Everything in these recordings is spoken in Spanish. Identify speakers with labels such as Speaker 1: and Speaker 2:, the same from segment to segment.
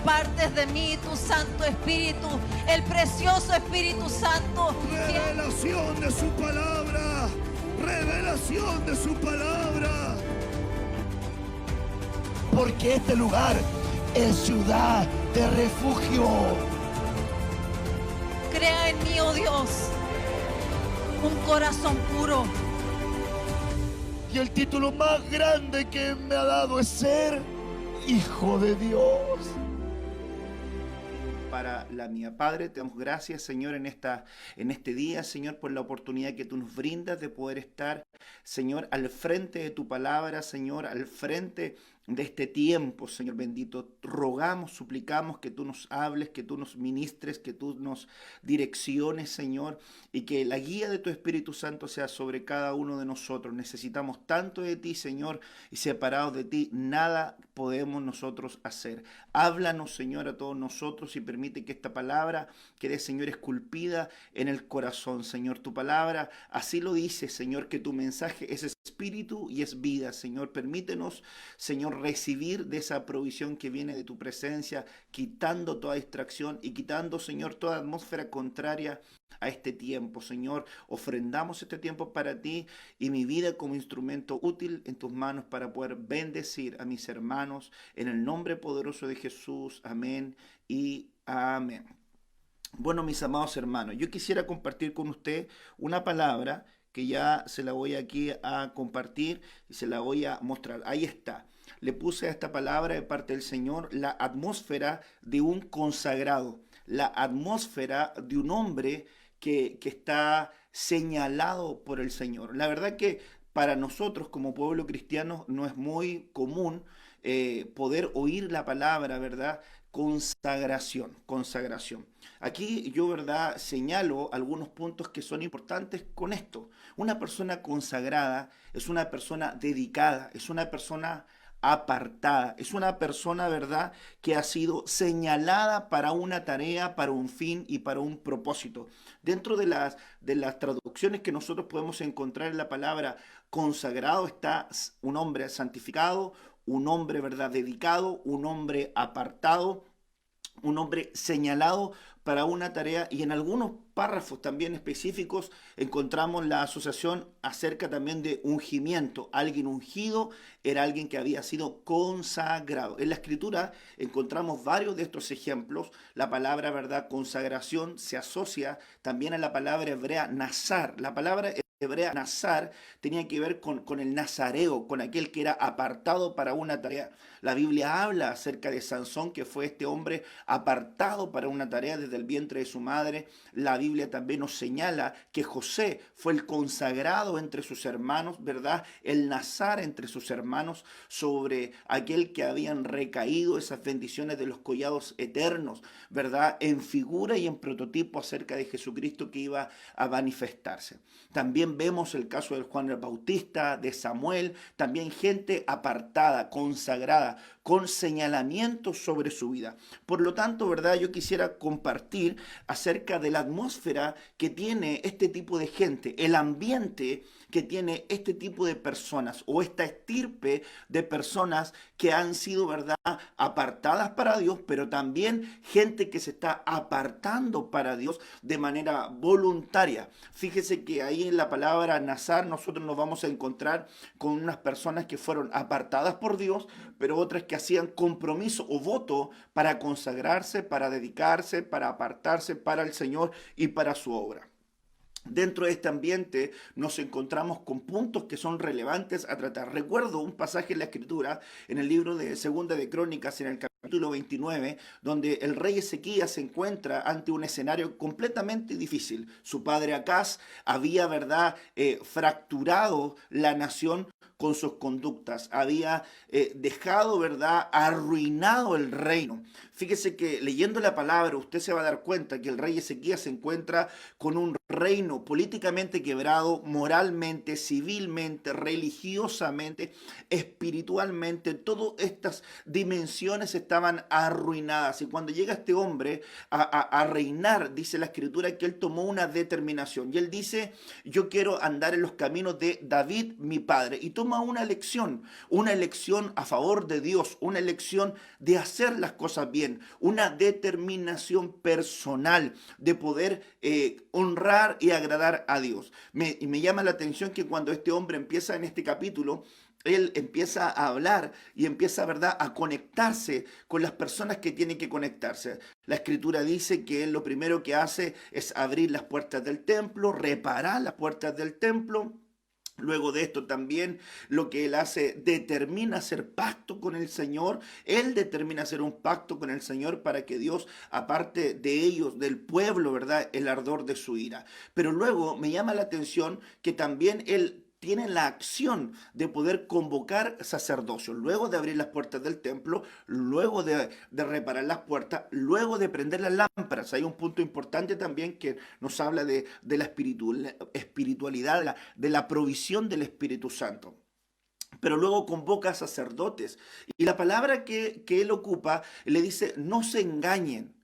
Speaker 1: apartes de mí tu Santo Espíritu, el precioso Espíritu Santo.
Speaker 2: Revelación de su palabra. Revelación de su palabra. Porque este lugar es ciudad de refugio.
Speaker 1: Crea en mí, oh Dios, un corazón puro.
Speaker 2: Y el título más grande que me ha dado es ser hijo de Dios.
Speaker 3: Para la mía. Padre, te damos gracias, Señor, en este día, Señor, por la oportunidad que tú nos brindas de poder estar, Señor, al frente de tu palabra, Señor, al frente de este tiempo, Señor bendito. Rogamos, suplicamos que tú nos hables, que tú nos ministres, que tú nos direcciones, Señor, y que la guía de tu Espíritu Santo sea sobre cada uno de nosotros. Necesitamos tanto de ti, Señor, y separados de ti, nada podemos nosotros hacer. Háblanos, Señor, a todos nosotros y permite que esta palabra quede, Señor, esculpida en el corazón, Señor. Tu palabra así lo dice, Señor, que tu mensaje es espíritu y es vida, Señor. Permítenos, Señor, recibir de esa provisión que viene de tu presencia, quitando toda distracción y quitando, Señor, toda atmósfera contraria a este tiempo, Señor. Ofrendamos este tiempo para ti y mi vida como instrumento útil en tus manos para poder bendecir a mis hermanos en el nombre poderoso de Jesús. Amén y amén. Bueno, mis amados hermanos, yo quisiera compartir con usted una palabra que ya se la voy aquí a compartir y se la voy a mostrar. Ahí está. Le puse a esta palabra de parte del Señor la atmósfera de un consagrado, la atmósfera de un hombre que está señalado por el Señor. La verdad que para nosotros como pueblo cristiano no es muy común poder oír la palabra, ¿verdad? Consagración, consagración. Aquí yo, ¿verdad?, señalo algunos puntos que son importantes con esto. Una persona consagrada es una persona dedicada, es una persona apartada, es una persona, ¿verdad?, que ha sido señalada para una tarea, para un fin y para un propósito. Dentro de las traducciones que nosotros podemos encontrar en la palabra consagrado está un hombre santificado, un hombre, ¿verdad?, dedicado, un hombre apartado, un hombre señalado para una tarea, y en algunos párrafos también específicos encontramos la asociación acerca también de ungimiento. Alguien ungido era alguien que había sido consagrado. En la escritura encontramos varios de estos ejemplos. La palabra, ¿verdad?, consagración se asocia también a la palabra hebrea nazar. La palabra hebrea nazar tenía que ver con el nazareo, con aquel que era apartado para una tarea. La Biblia habla acerca de Sansón, que fue este hombre apartado para una tarea desde el vientre de su madre. La Biblia también nos señala que José fue el consagrado entre sus hermanos, ¿verdad? El nazar entre sus hermanos sobre aquel que habían recaído esas bendiciones de los collados eternos, ¿verdad? En figura y en prototipo acerca de Jesucristo que iba a manifestarse. También vemos el caso de Juan el Bautista, de Samuel, también gente apartada, consagrada, con señalamientos sobre su vida. Por lo tanto, ¿verdad?, yo quisiera compartir acerca de la atmósfera que tiene este tipo de gente, el ambiente que tiene este tipo de personas o esta estirpe de personas que han sido, ¿verdad?, apartadas para Dios, pero también gente que se está apartando para Dios de manera voluntaria. Fíjese que ahí en la palabra nazar nosotros nos vamos a encontrar con unas personas que fueron apartadas por Dios, pero otras que hacían compromiso o voto para consagrarse, para dedicarse, para apartarse para el Señor y para su obra. Dentro de este ambiente nos encontramos con puntos que son relevantes a tratar. Recuerdo un pasaje en la Escritura, en el libro de Segunda de Crónicas, en el capítulo 29, donde el rey Ezequías se encuentra ante un escenario completamente difícil. Su padre Acaz había, ¿verdad?, fracturado la nación con sus conductas, había dejado, ¿verdad?, arruinado el reino. Fíjese que leyendo la palabra usted se va a dar cuenta que el rey Ezequías se encuentra con un reino políticamente quebrado, moralmente, civilmente, religiosamente, espiritualmente, todas estas dimensiones estaban arruinadas. Y cuando llega este hombre a reinar, dice la Escritura que él tomó una determinación. Y él dice, yo quiero andar en los caminos de David, mi padre. Y toma una elección a favor de Dios, una elección de hacer las cosas bien, una determinación personal de poder honrar y agradar a Dios. Y me llama la atención que cuando este hombre empieza en este capítulo, él empieza a hablar y empieza, ¿verdad?, a conectarse con las personas que tienen que conectarse. La Escritura dice que él lo primero que hace es abrir las puertas del templo, reparar las puertas del templo. Luego de esto también lo que él hace, determina hacer pacto con el Señor. Él determina hacer un pacto con el Señor para que Dios aparte de ellos, del pueblo, ¿verdad?, el ardor de su ira. Pero luego me llama la atención que también él tiene la acción de poder convocar sacerdocio, luego de abrir las puertas del templo, luego de reparar las puertas, luego de prender las lámparas. Hay un punto importante también que nos habla de la espiritualidad, de la provisión del Espíritu Santo. Pero luego convoca a sacerdotes. Y la palabra que él ocupa le dice, no se engañen.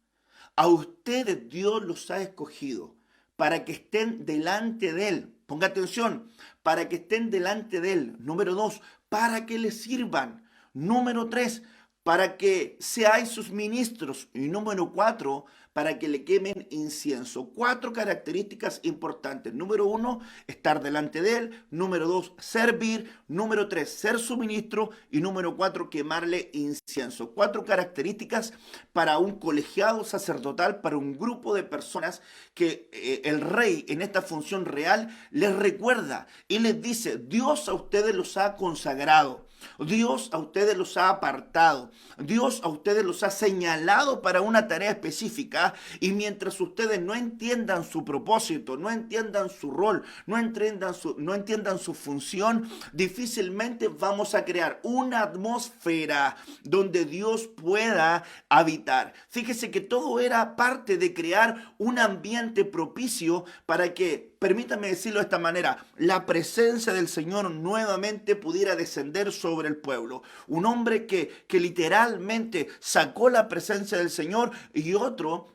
Speaker 3: A ustedes Dios los ha escogido para que estén delante de Él. Ponga atención, para que estén delante de Él. Número 2, para que le sirvan. Número 3, para que seáis sus ministros. Y número 4, para que le quemen incienso. 4 características importantes. Número 1, estar delante de Él. Número 2, servir. Número 3, ser su ministro. Y número 4, quemarle incienso. 4 características para un colegiado sacerdotal, para un grupo de personas que el rey en esta función real les recuerda y les dice, Dios a ustedes los ha consagrado. Dios a ustedes los ha apartado, Dios a ustedes los ha señalado para una tarea específica, y mientras ustedes no entiendan su propósito, no entiendan su rol, no entiendan su función, difícilmente vamos a crear una atmósfera donde Dios pueda habitar. Fíjese que todo era parte de crear un ambiente propicio para que, permítame decirlo de esta manera, la presencia del Señor nuevamente pudiera descender sobre el pueblo. Un hombre que literalmente sacó la presencia del Señor, y otro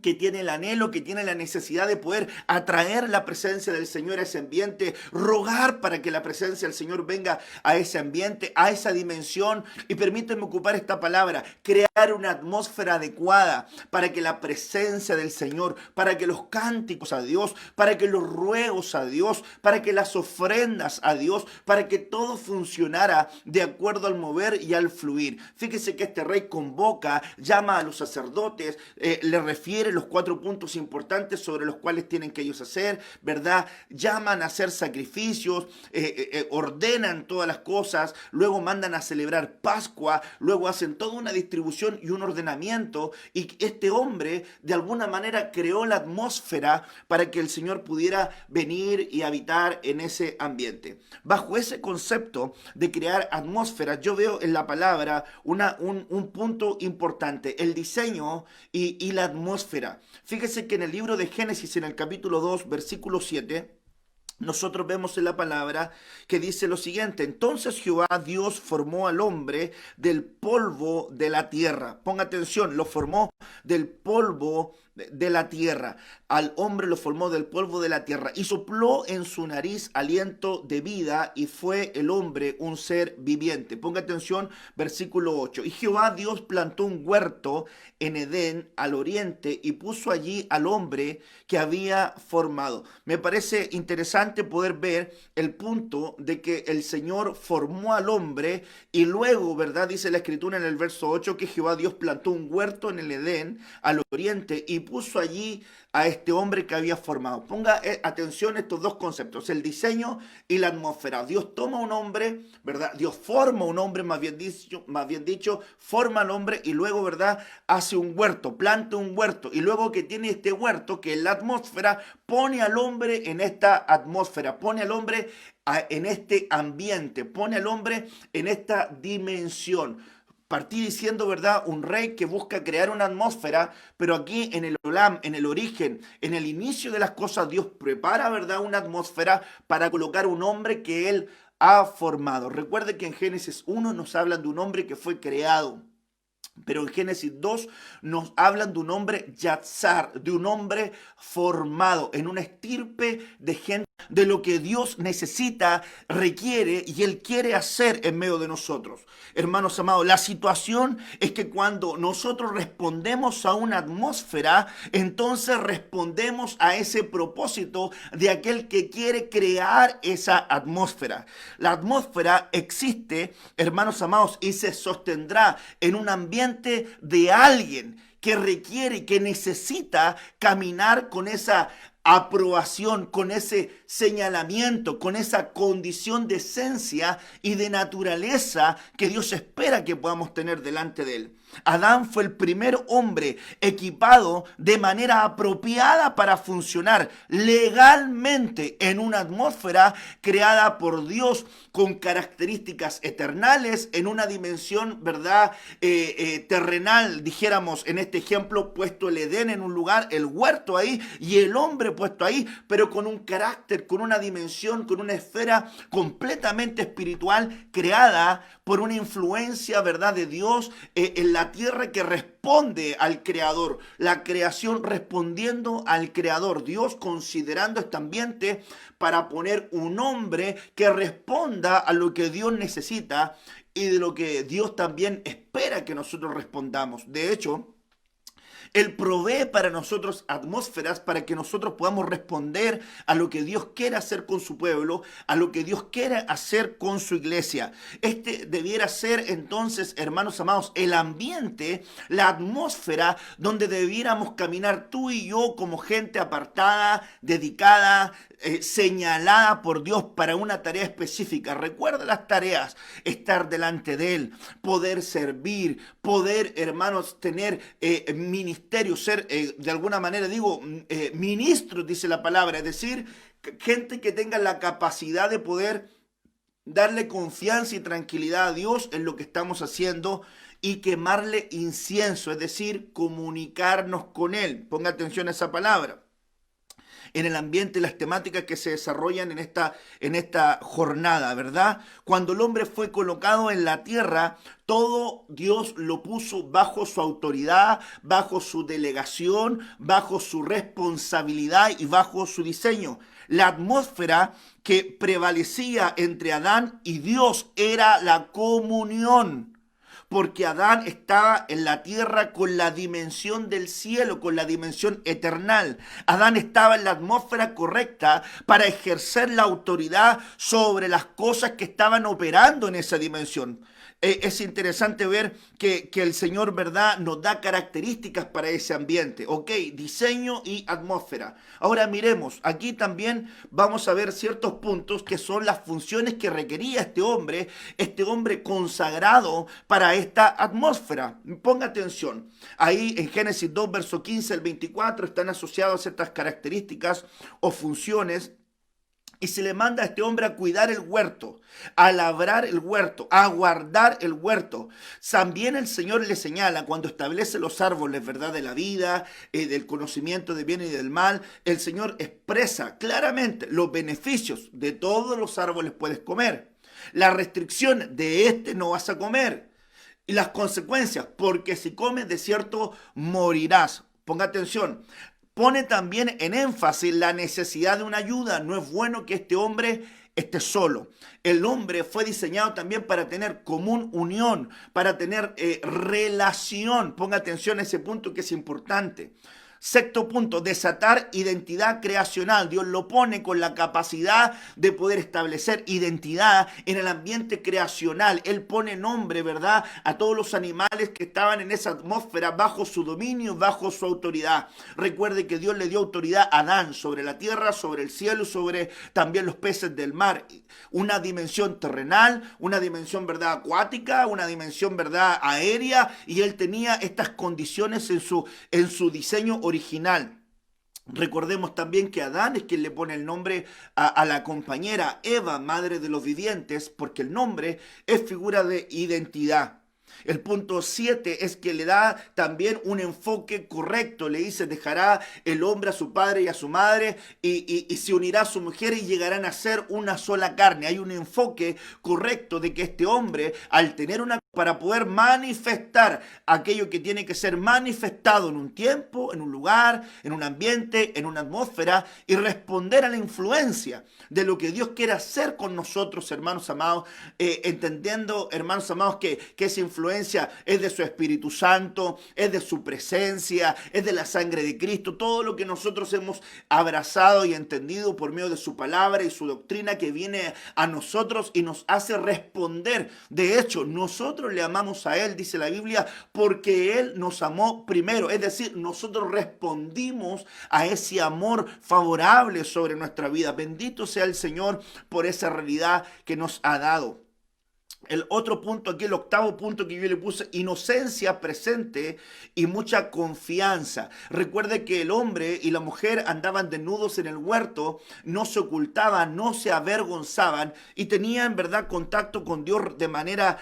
Speaker 3: que tiene el anhelo, que tiene la necesidad de poder atraer la presencia del Señor a ese ambiente, rogar para que la presencia del Señor venga a ese ambiente, a esa dimensión. Y permítanme ocupar esta palabra, crear una atmósfera adecuada para que la presencia del Señor, para que los cánticos a Dios, para que los ruegos a Dios, para que las ofrendas a Dios, para que todo funcionara de acuerdo al mover y al fluir. Fíjese que este rey convoca, llama a los sacerdotes, le refiere los 4 puntos importantes sobre los cuales tienen que ellos hacer, ¿verdad? Llaman a hacer sacrificios, ordenan todas las cosas, luego mandan a celebrar Pascua, luego hacen toda una distribución y un ordenamiento, y este hombre de alguna manera creó la atmósfera para que el Señor pudiera venir y habitar en ese ambiente. Bajo ese concepto de crear atmósferas, yo veo en la palabra un punto importante, el diseño y la atmósfera. Fíjese que en el libro de Génesis, en el capítulo 2, versículo 7, nosotros vemos en la palabra que dice lo siguiente: entonces Jehová Dios formó al hombre del polvo de la tierra. Ponga atención, lo formó del polvo de la tierra. Al hombre lo formó del polvo de la tierra y sopló en su nariz aliento de vida, y fue el hombre un ser viviente. Ponga atención, versículo 8. Y Jehová Dios plantó un huerto en Edén al oriente y puso allí al hombre que había formado. Me parece interesante poder ver el punto de que el Señor formó al hombre, y luego, ¿verdad?, dice la Escritura en el verso 8 que Jehová Dios plantó un huerto en el Edén al oriente y puso allí a este hombre que había formado. Ponga atención a estos 2 conceptos, el diseño y la atmósfera. Dios toma un hombre, ¿verdad? Dios forma un hombre, más bien dicho, forma al hombre, y luego, ¿verdad?, hace un huerto, planta un huerto, y luego que tiene este huerto, que es la atmósfera, pone al hombre en esta atmósfera, pone al hombre en este ambiente, pone al hombre en esta dimensión. Partí diciendo, ¿verdad? Un rey que busca crear una atmósfera, pero aquí en el Olam, en el origen, en el inicio de las cosas, Dios prepara, ¿verdad? Una atmósfera para colocar un hombre que Él ha formado. Recuerde que en Génesis 1 nos hablan de un hombre que fue creado. Pero en Génesis 2 nos hablan de un hombre yatzar, de un hombre formado en una estirpe de gente, de lo que Dios necesita, requiere y Él quiere hacer en medio de nosotros. Hermanos amados, la situación es que cuando nosotros respondemos a una atmósfera, entonces respondemos a ese propósito de aquel que quiere crear esa atmósfera. La atmósfera existe, hermanos amados, y se sostendrá en un ambiente de alguien que requiere y que necesita caminar con esa aprobación, con ese señalamiento, con esa condición de esencia y de naturaleza que Dios espera que podamos tener delante de Él. Adán fue el primer hombre equipado de manera apropiada para funcionar legalmente en una atmósfera creada por Dios con características eternales en una dimensión, ¿verdad? Terrenal, dijéramos en este ejemplo, puesto el Edén en un lugar, el huerto ahí y el hombre puesto ahí, pero con un carácter, con una dimensión, con una esfera completamente espiritual creada por una influencia, ¿verdad?, de Dios en la tierra que responde al Creador, la creación respondiendo al Creador, Dios considerando este ambiente para poner un hombre que responda a lo que Dios necesita y de lo que Dios también espera que nosotros respondamos. De hecho, Él provee para nosotros atmósferas para que nosotros podamos responder a lo que Dios quiere hacer con su pueblo, a lo que Dios quiere hacer con su iglesia. Este debiera ser entonces, hermanos amados, el ambiente, la atmósfera donde debiéramos caminar tú y yo como gente apartada, dedicada, señalada por Dios para una tarea específica. Recuerda las tareas: estar delante de Él, poder servir, poder, hermanos, tener ministerio, ser de alguna manera, ministros, dice la palabra, es decir, gente que tenga la capacidad de poder darle confianza y tranquilidad a Dios en lo que estamos haciendo y quemarle incienso, es decir, comunicarnos con Él. Ponga atención a esa palabra. En el ambiente, las temáticas que se desarrollan en esta jornada, ¿verdad? Cuando el hombre fue colocado en la tierra, todo Dios lo puso bajo su autoridad, bajo su delegación, bajo su responsabilidad y bajo su diseño. La atmósfera que prevalecía entre Adán y Dios era la comunión. Porque Adán estaba en la tierra con la dimensión del cielo, con la dimensión eternal. Adán estaba en la atmósfera correcta para ejercer la autoridad sobre las cosas que estaban operando en esa dimensión. Es interesante ver que el Señor, ¿verdad?, nos da características para ese ambiente. Ok, diseño y atmósfera. Ahora miremos, aquí también vamos a ver ciertos puntos que son las funciones que requería este hombre consagrado para esta atmósfera. Ponga atención, ahí en Génesis 2, verso 15 al 24 están asociadas ciertas características o funciones. Y se le manda a este hombre a cuidar el huerto, a labrar el huerto, a guardar el huerto. También el Señor le señala, cuando establece los árboles, ¿verdad?, de la vida, del conocimiento del bien y del mal, el Señor expresa claramente los beneficios. De todos los árboles puedes comer. La restricción: de este no vas a comer. Y las consecuencias: porque si comes, de cierto morirás. Ponga atención. Pone también en énfasis la necesidad de una ayuda. No es bueno que este hombre esté solo. El hombre fue diseñado también para tener común unión, para tener relación. Ponga atención a ese punto que es importante. Sexto punto: desatar identidad creacional. Dios lo pone con la capacidad de poder establecer identidad en el ambiente creacional. Él pone nombre, ¿verdad?, a todos los animales que estaban en esa atmósfera bajo su dominio, bajo su autoridad. Recuerde que Dios le dio autoridad a Adán sobre la tierra, sobre el cielo, sobre también los peces del mar. Una dimensión terrenal, una dimensión, ¿verdad?, acuática, una dimensión, ¿verdad?, aérea, y él tenía estas condiciones en su diseño original. Recordemos también que Adán es quien le pone el nombre a la compañera Eva, madre de los vivientes, porque el nombre es figura de identidad. El punto 7 es que le da también un enfoque correcto. Le dice, dejará el hombre a su padre y a su madre y se unirá a su mujer y llegarán a ser una sola carne. Hay un enfoque correcto de que este hombre, al tener para poder manifestar aquello que tiene que ser manifestado en un tiempo, en un lugar, en un ambiente, en una atmósfera, y responder a la influencia de lo que Dios quiere hacer con nosotros, hermanos amados, entendiendo, hermanos amados, que esa influencia es de su Espíritu Santo, es de su presencia, es de la sangre de Cristo, todo lo que nosotros hemos abrazado y entendido por medio de su palabra y su doctrina que viene a nosotros y nos hace responder. De hecho, nosotros le amamos a Él, dice la Biblia, porque Él nos amó primero. Es decir, nosotros respondimos a ese amor favorable sobre nuestra vida. Bendito sea el Señor por esa realidad que nos ha dado. El otro punto aquí, el octavo punto que yo le puse, inocencia presente y mucha confianza. Recuerde que el hombre y la mujer andaban desnudos en el huerto, no se ocultaban, no se avergonzaban y tenían, ¿verdad?, contacto con Dios de manera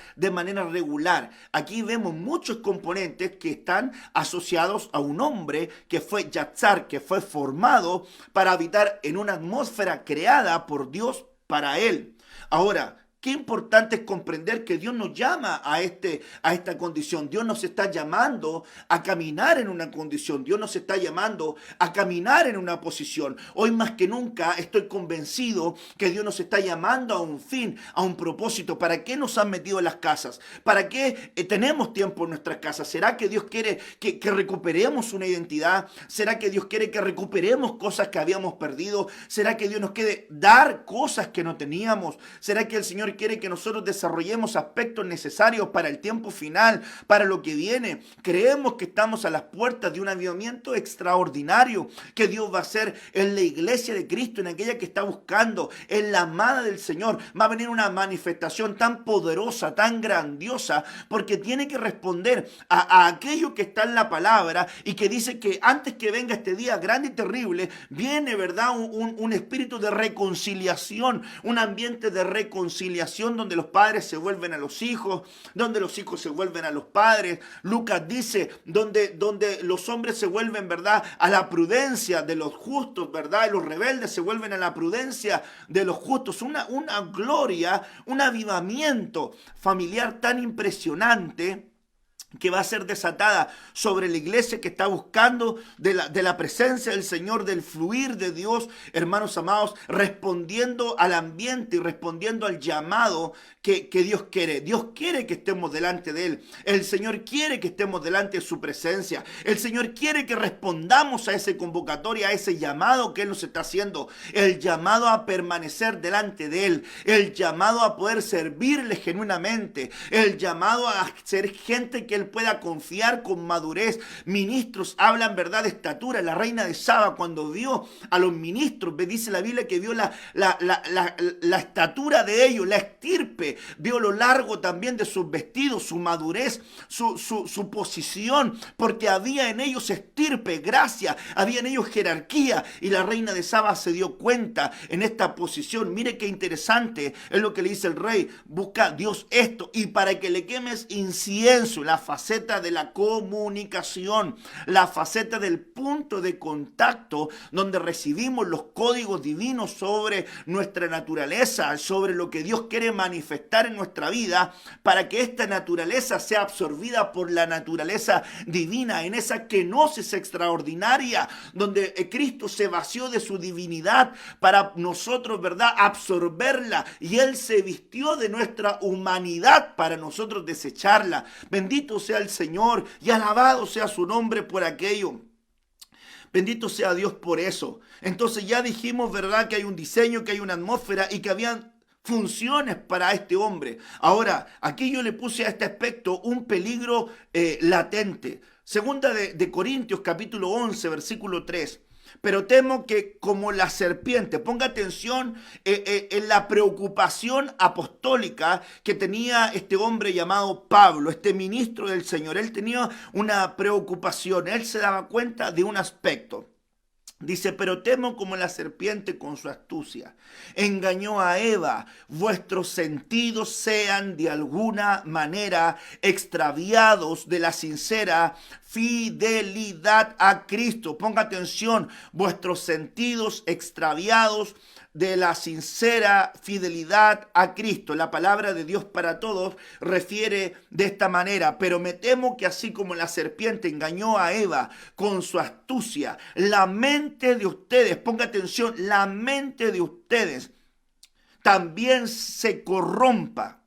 Speaker 3: regular. Aquí vemos muchos componentes que están asociados a un hombre que fue yatzar, que fue formado para habitar en una atmósfera creada por Dios para él. Ahora, qué importante es comprender que Dios nos llama a esta condición. Dios nos está llamando a caminar en una condición. Dios nos está llamando a caminar en una posición. Hoy más que nunca estoy convencido que Dios nos está llamando a un fin, a un propósito. ¿Para qué nos han metido en las casas? ¿Para qué tenemos tiempo en nuestras casas? ¿Será que Dios quiere que recuperemos una identidad? ¿Será que Dios quiere que recuperemos cosas que habíamos perdido? ¿Será que Dios nos quiere dar cosas que no teníamos? ¿Será que el Señor quiere que nosotros desarrollemos aspectos necesarios para el tiempo final, para lo que viene? Creemos que estamos a las puertas de un avivamiento extraordinario que Dios va a hacer en la iglesia de Cristo, en aquella que está buscando, en la amada del Señor. Va a venir una manifestación tan poderosa, tan grandiosa, porque tiene que responder a aquello que está en la palabra y que dice que antes que venga este día grande y terrible, viene, ¿verdad?, un espíritu de reconciliación, un ambiente de reconciliación donde los padres se vuelven a los hijos, donde los hijos se vuelven a los padres. Lucas dice, donde los hombres se vuelven, ¿verdad?, a la prudencia de los justos, ¿verdad? Y los rebeldes se vuelven a la prudencia de los justos. Una gloria, un avivamiento familiar tan impresionante que va a ser desatada sobre la iglesia que está buscando de la presencia del Señor, del fluir de Dios, hermanos amados, respondiendo al ambiente y respondiendo al llamado que Dios quiere. Dios quiere que estemos delante de Él. El Señor quiere que estemos delante de su presencia. El Señor quiere que respondamos a esa convocatoria, a ese llamado que Él nos está haciendo. El llamado a permanecer delante de Él. El llamado a poder servirle genuinamente. El llamado a ser gente que Él pueda confiar con madurez. Ministros hablan, ¿verdad?, de estatura. La reina de Saba, cuando vio a los ministros, dice la Biblia que vio la estatura de ellos, la estirpe, vio lo largo también de sus vestidos, su madurez, su posición, porque había en ellos estirpe, gracia, había en ellos jerarquía, y la reina de Saba se dio cuenta en esta posición. Mire qué interesante es lo que le dice el rey: busca Dios esto, y para que le quemes incienso, la faceta de la comunicación, la faceta del punto de contacto donde recibimos los códigos divinos sobre nuestra naturaleza, sobre lo que Dios quiere manifestar en nuestra vida, para que esta naturaleza sea absorbida por la naturaleza divina, en esa kenosis extraordinaria, donde Cristo se vació de su divinidad para nosotros, ¿verdad?, absorberla, y Él se vistió de nuestra humanidad para nosotros desecharla. Bendito sea el Señor y alabado sea su nombre por aquello. Bendito sea Dios por eso. Entonces ya dijimos, ¿verdad?, que hay un diseño, que hay una atmósfera y que habían funciones para este hombre. Ahora, aquí yo le puse a este aspecto un peligro latente. Segunda de Corintios, capítulo 11, versículo 3. Pero temo que como la serpiente, ponga atención en la preocupación apostólica que tenía este hombre llamado Pablo, este ministro del Señor. Él tenía una preocupación, él se daba cuenta de un aspecto. Dice, pero temo como la serpiente con su astucia. Engañó a Eva. Vuestros sentidos sean de alguna manera extraviados de la sincera fidelidad a Cristo. Ponga atención, vuestros sentidos extraviados de la sincera fidelidad a Cristo. La palabra de Dios para todos refiere de esta manera, pero me temo que así como la serpiente engañó a Eva con su astucia, la mente de ustedes, ponga atención, la mente de ustedes también se corrompa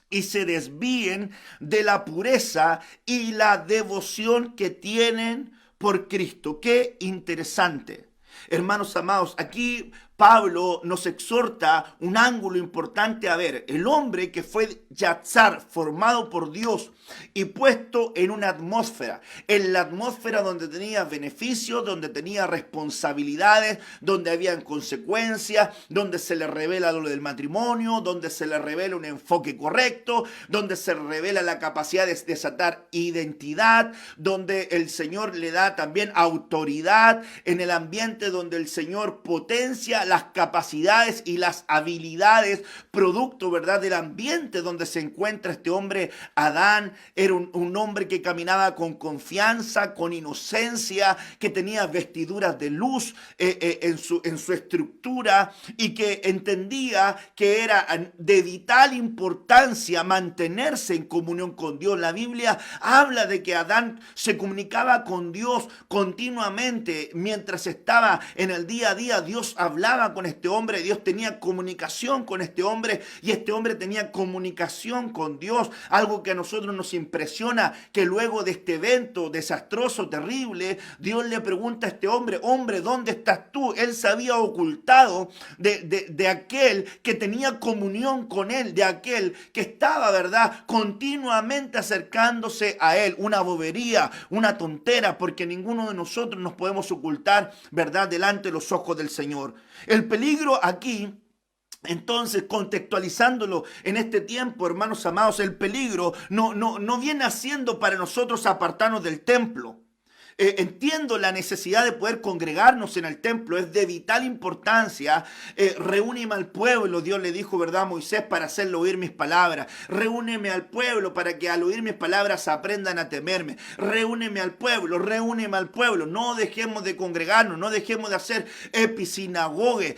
Speaker 3: y se desvíen de la pureza y la devoción que tienen por Cristo. Qué interesante. Hermanos amados, aquí Pablo nos exhorta un ángulo importante a ver. El hombre que fue Yatzar, formado por Dios y puesto en una atmósfera. En la atmósfera donde tenía beneficios, donde tenía responsabilidades, donde habían consecuencias, donde se le revela lo del matrimonio, donde se le revela un enfoque correcto, donde se revela la capacidad de desatar identidad, donde el Señor le da también autoridad, en el ambiente donde el Señor potencia las capacidades y las habilidades, producto, ¿verdad?, del ambiente donde se encuentra este hombre. Adán era un hombre que caminaba con confianza, con inocencia, que tenía vestiduras de luz en su estructura y que entendía que era de vital importancia mantenerse en comunión con Dios. La Biblia habla de que Adán se comunicaba con Dios continuamente mientras estaba en el día a día. Dios hablaba con este hombre, Dios tenía comunicación con este hombre y este hombre tenía comunicación con Dios. Algo que a nosotros nos impresiona, que luego de este evento desastroso, terrible, Dios le pregunta a este hombre, hombre, ¿dónde estás tú? Él se había ocultado de aquel que tenía comunión con él, de aquel que estaba, ¿verdad?, continuamente acercándose a él. Una bobería, una tontera, porque ninguno de nosotros nos podemos ocultar, ¿verdad?, delante de los ojos del Señor. El peligro aquí, entonces, contextualizándolo en este tiempo, hermanos amados, el peligro no viene haciendo para nosotros apartarnos del templo. Entiendo la necesidad de poder congregarnos en el templo, es de vital importancia. Reúneme al pueblo, Dios le dijo, ¿verdad?, a Moisés, para hacerlo oír mis palabras. Reúneme al pueblo para que al oír mis palabras aprendan a temerme. Reúneme al pueblo, reúneme al pueblo. No dejemos de congregarnos, no dejemos de hacer episinagoge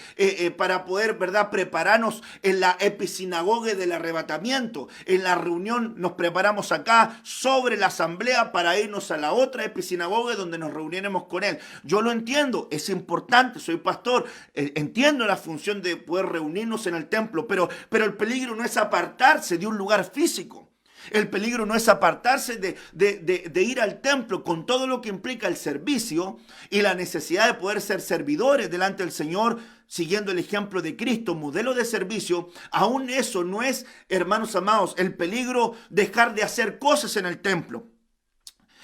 Speaker 3: para poder, ¿verdad?, prepararnos en la episinagoge del arrebatamiento. En la reunión nos preparamos acá sobre la asamblea para irnos a la otra episinagoge donde nos reuniremos con él. Yo lo entiendo, es importante, soy pastor, entiendo la función de poder reunirnos en el templo, pero el peligro no es apartarse de un lugar físico. El peligro no es apartarse de ir al templo con todo lo que implica el servicio y la necesidad de poder ser servidores delante del Señor, siguiendo el ejemplo de Cristo, modelo de servicio. Aún eso no es, hermanos amados, el peligro dejar de hacer cosas en el templo.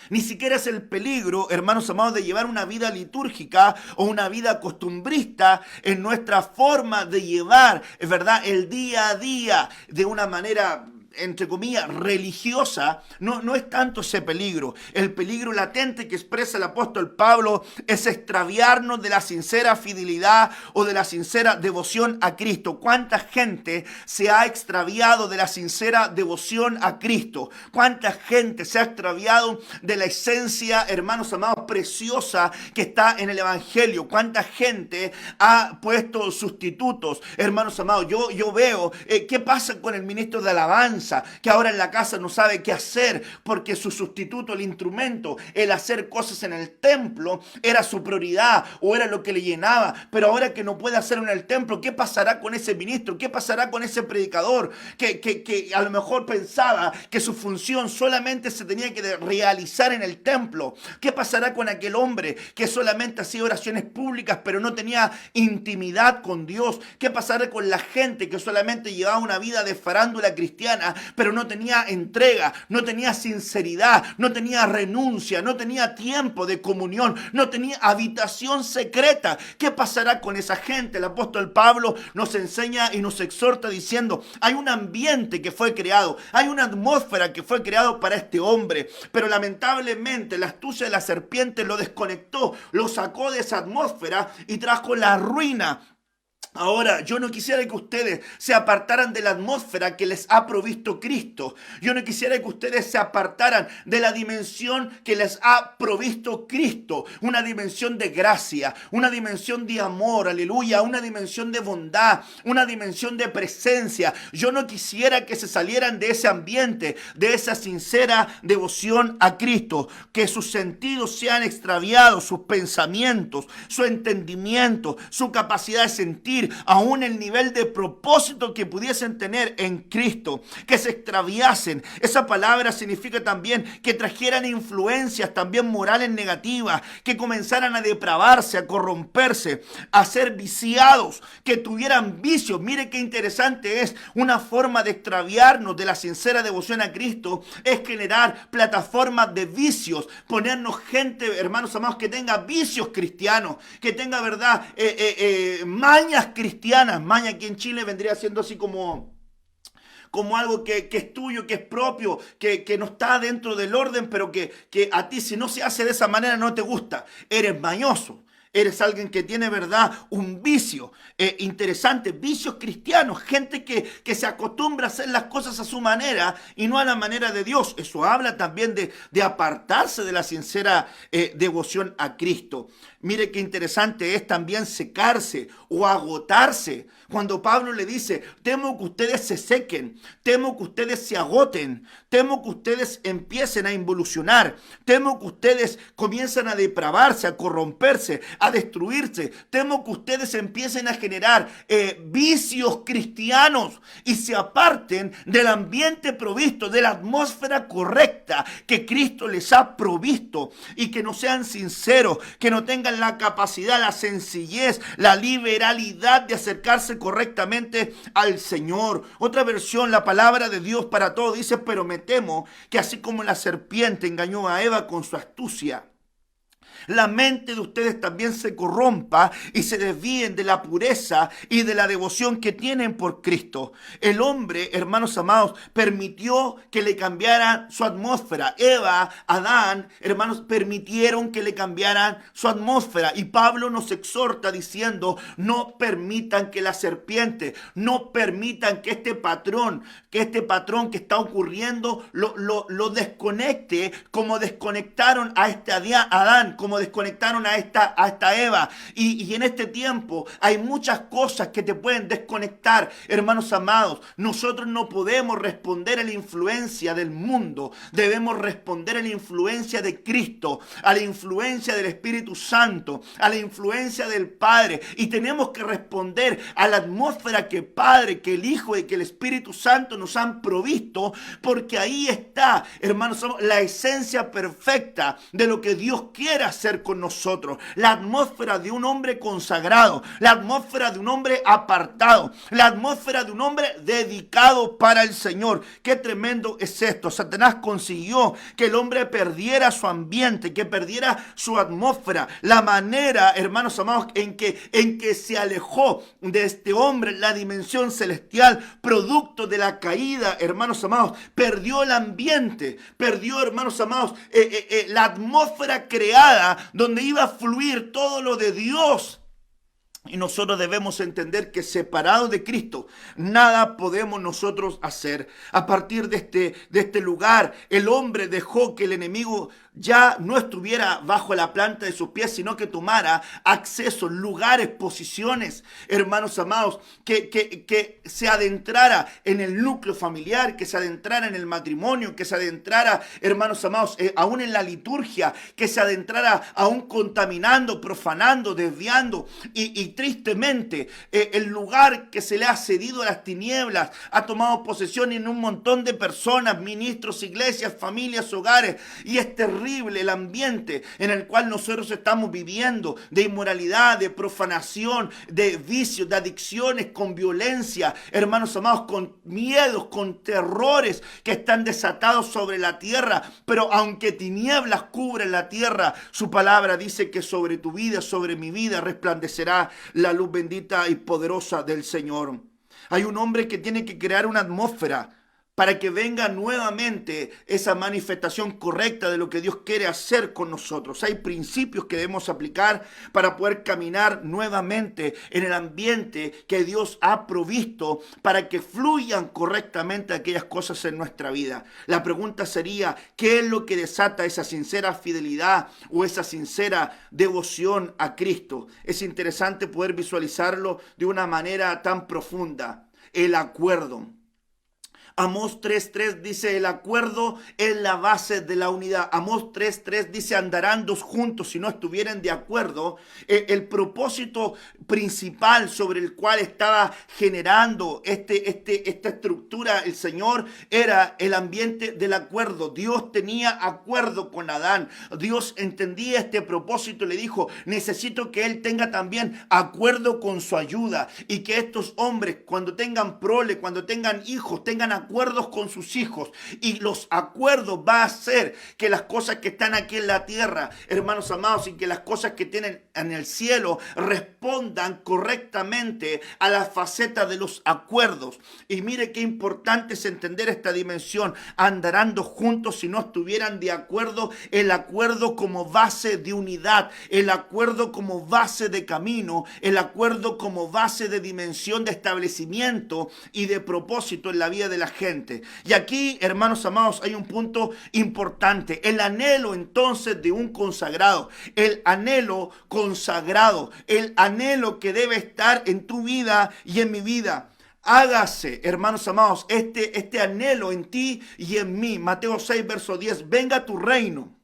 Speaker 3: Ni siquiera es el peligro, hermanos amados, de llevar una vida litúrgica o una vida costumbrista en nuestra forma de llevar, es verdad, el día a día de una manera, entre comillas, religiosa. No es tanto ese peligro. El peligro latente que expresa el apóstol Pablo es extraviarnos de la sincera fidelidad o de la sincera devoción a Cristo. ¿Cuánta gente se ha extraviado de la sincera devoción a Cristo? ¿Cuánta gente se ha extraviado de la esencia, hermanos amados, preciosa que está en el Evangelio? ¿Cuánta gente ha puesto sustitutos? Hermanos amados, yo veo qué pasa con el ministro de alabanza, que ahora en la casa no sabe qué hacer porque su sustituto, el instrumento, el hacer cosas en el templo era su prioridad o era lo que le llenaba, pero ahora que no puede hacerlo en el templo, ¿qué pasará con ese ministro? ¿Qué pasará con ese predicador que a lo mejor pensaba que su función solamente se tenía que realizar en el templo? ¿Qué pasará con aquel hombre que solamente hacía oraciones públicas pero no tenía intimidad con Dios? ¿Qué pasará con la gente que solamente llevaba una vida de farándula cristiana pero no tenía entrega, no tenía sinceridad, no tenía renuncia, no tenía tiempo de comunión, no tenía habitación secreta. ¿Qué pasará con esa gente? El apóstol Pablo nos enseña y nos exhorta diciendo, hay un ambiente que fue creado, hay una atmósfera que fue creado para este hombre, pero lamentablemente la astucia de la serpiente lo desconectó, lo sacó de esa atmósfera y trajo la ruina. Ahora, yo no quisiera que ustedes se apartaran de la atmósfera que les ha provisto Cristo. Yo no quisiera que ustedes se apartaran de la dimensión que les ha provisto Cristo. Una dimensión de gracia, una dimensión de amor, aleluya, una dimensión de bondad, una dimensión de presencia. Yo no quisiera que se salieran de ese ambiente, de esa sincera devoción a Cristo. Que sus sentidos sean extraviados, sus pensamientos, su entendimiento, su capacidad de sentir, aún el nivel de propósito que pudiesen tener en Cristo, que se extraviasen. Esa palabra significa también que trajeran influencias también morales negativas, que comenzaran a depravarse, a corromperse, a ser viciados, que tuvieran vicios. Mire qué interesante es una forma de extraviarnos de la sincera devoción a Cristo, es generar plataformas de vicios, ponernos gente, hermanos amados, que tenga vicios cristianos, que tenga, verdad, mañas cristianas. Maña aquí en Chile vendría siendo así como algo que es tuyo, que es propio, que no está dentro del orden, pero que a ti, si no se hace de esa manera, no te gusta. Eres mañoso. Eres alguien que tiene, verdad, un vicio interesante, vicios cristianos, gente que se acostumbra a hacer las cosas a su manera y no a la manera de Dios. Eso habla también de apartarse de la sincera devoción a Cristo. Mire qué interesante es también secarse o agotarse. Cuando Pablo le dice, temo que ustedes se sequen, temo que ustedes se agoten, temo que ustedes empiecen a involucionar, temo que ustedes comiencen a depravarse, a corromperse, a destruirse, temo que ustedes empiecen a generar vicios cristianos y se aparten del ambiente provisto, de la atmósfera correcta que Cristo les ha provisto, y que no sean sinceros, que no tengan la capacidad, la sencillez, la liberalidad de acercarse correctamente al Señor. Otra versión, la palabra de Dios para todos, dice, pero me temo que así como la serpiente engañó a Eva con su astucia, la mente de ustedes también se corrompa y se desvíen de la pureza y de la devoción que tienen por Cristo. El hombre, hermanos amados, permitió que le cambiaran su atmósfera. Eva, Adán, hermanos, permitieron que le cambiaran su atmósfera. Y Pablo nos exhorta diciendo, no permitan que la serpiente, no permitan que este patrón que está ocurriendo lo desconecte, como desconectaron a este Adán, como desconectaron a esta Eva. Y en este tiempo hay muchas cosas que te pueden desconectar, hermanos amados. Nosotros no podemos responder a la influencia del mundo, debemos responder a la influencia de Cristo, a la influencia del Espíritu Santo, a la influencia del Padre, y tenemos que responder a la atmósfera que Padre, que el Hijo y que el Espíritu Santo nos han provisto, porque ahí está, hermanos, la esencia perfecta de lo que Dios quiere hacer con nosotros. La atmósfera de un hombre consagrado, la atmósfera de un hombre apartado, la atmósfera de un hombre dedicado para el Señor. Qué tremendo es esto. Satanás consiguió que el hombre perdiera su ambiente, que perdiera su atmósfera. La manera, hermanos amados, en que se alejó de este hombre, la dimensión celestial, producto de la caída, hermanos amados, perdió el ambiente, perdió, hermanos amados, la atmósfera creada donde iba a fluir todo lo de Dios. Y nosotros debemos entender que separados de Cristo, nada podemos nosotros hacer. A partir de este lugar, el hombre dejó que el enemigo ya no estuviera bajo la planta de sus pies, sino que tomara acceso, lugares, posiciones, hermanos amados, que se adentrara en el núcleo familiar, que se adentrara en el matrimonio, que se adentrara, hermanos amados, aún en la liturgia, que se adentrara aún contaminando, profanando, desviando, y tristemente el lugar que se le ha cedido a las tinieblas ha tomado posesión en un montón de personas, ministros, iglesias, familias, hogares, y es terrible terrible el ambiente en el cual nosotros estamos viviendo, de inmoralidad, de profanación, de vicios, de adicciones, con violencia, hermanos amados, con miedos, con terrores que están desatados sobre la tierra. Pero aunque tinieblas cubren la tierra, su palabra dice que sobre tu vida, sobre mi vida, resplandecerá la luz bendita y poderosa del Señor. Hay un hombre que tiene que crear una atmósfera para que venga nuevamente esa manifestación correcta de lo que Dios quiere hacer con nosotros. Hay principios que debemos aplicar para poder caminar nuevamente en el ambiente que Dios ha provisto para que fluyan correctamente aquellas cosas en nuestra vida. La pregunta sería, ¿qué es lo que desata esa sincera fidelidad o esa sincera devoción a Cristo? Es interesante poder visualizarlo de una manera tan profunda. El acuerdo. Amós 3:3 dice, el acuerdo es la base de la unidad. Amós 3:3 dice, andarán dos juntos si no estuvieran de acuerdo. El propósito principal sobre el cual estaba generando esta estructura el Señor era el ambiente del acuerdo. Dios tenía acuerdo con Adán. Dios entendía este propósito y le dijo, necesito que él tenga también acuerdo con su ayuda y que estos hombres cuando tengan prole, cuando tengan hijos, tengan acuerdos con sus hijos, y los acuerdos va a hacer que las cosas que están aquí en la tierra, hermanos amados, y que las cosas que tienen en el cielo respondan correctamente a la faceta de los acuerdos. Y mire qué importante es entender esta dimensión. Andarán dos juntos si no estuvieran de acuerdo. El acuerdo como base de unidad, el acuerdo como base de camino, el acuerdo como base de dimensión de establecimiento y de propósito en la vida de la gente. Y aquí, hermanos amados, hay un punto importante. El anhelo entonces de un consagrado, el anhelo consagrado, el anhelo que debe estar en tu vida y en mi vida. Hágase, hermanos amados, este anhelo en ti y en mí. Mateo 6, verso 10. Venga tu reino.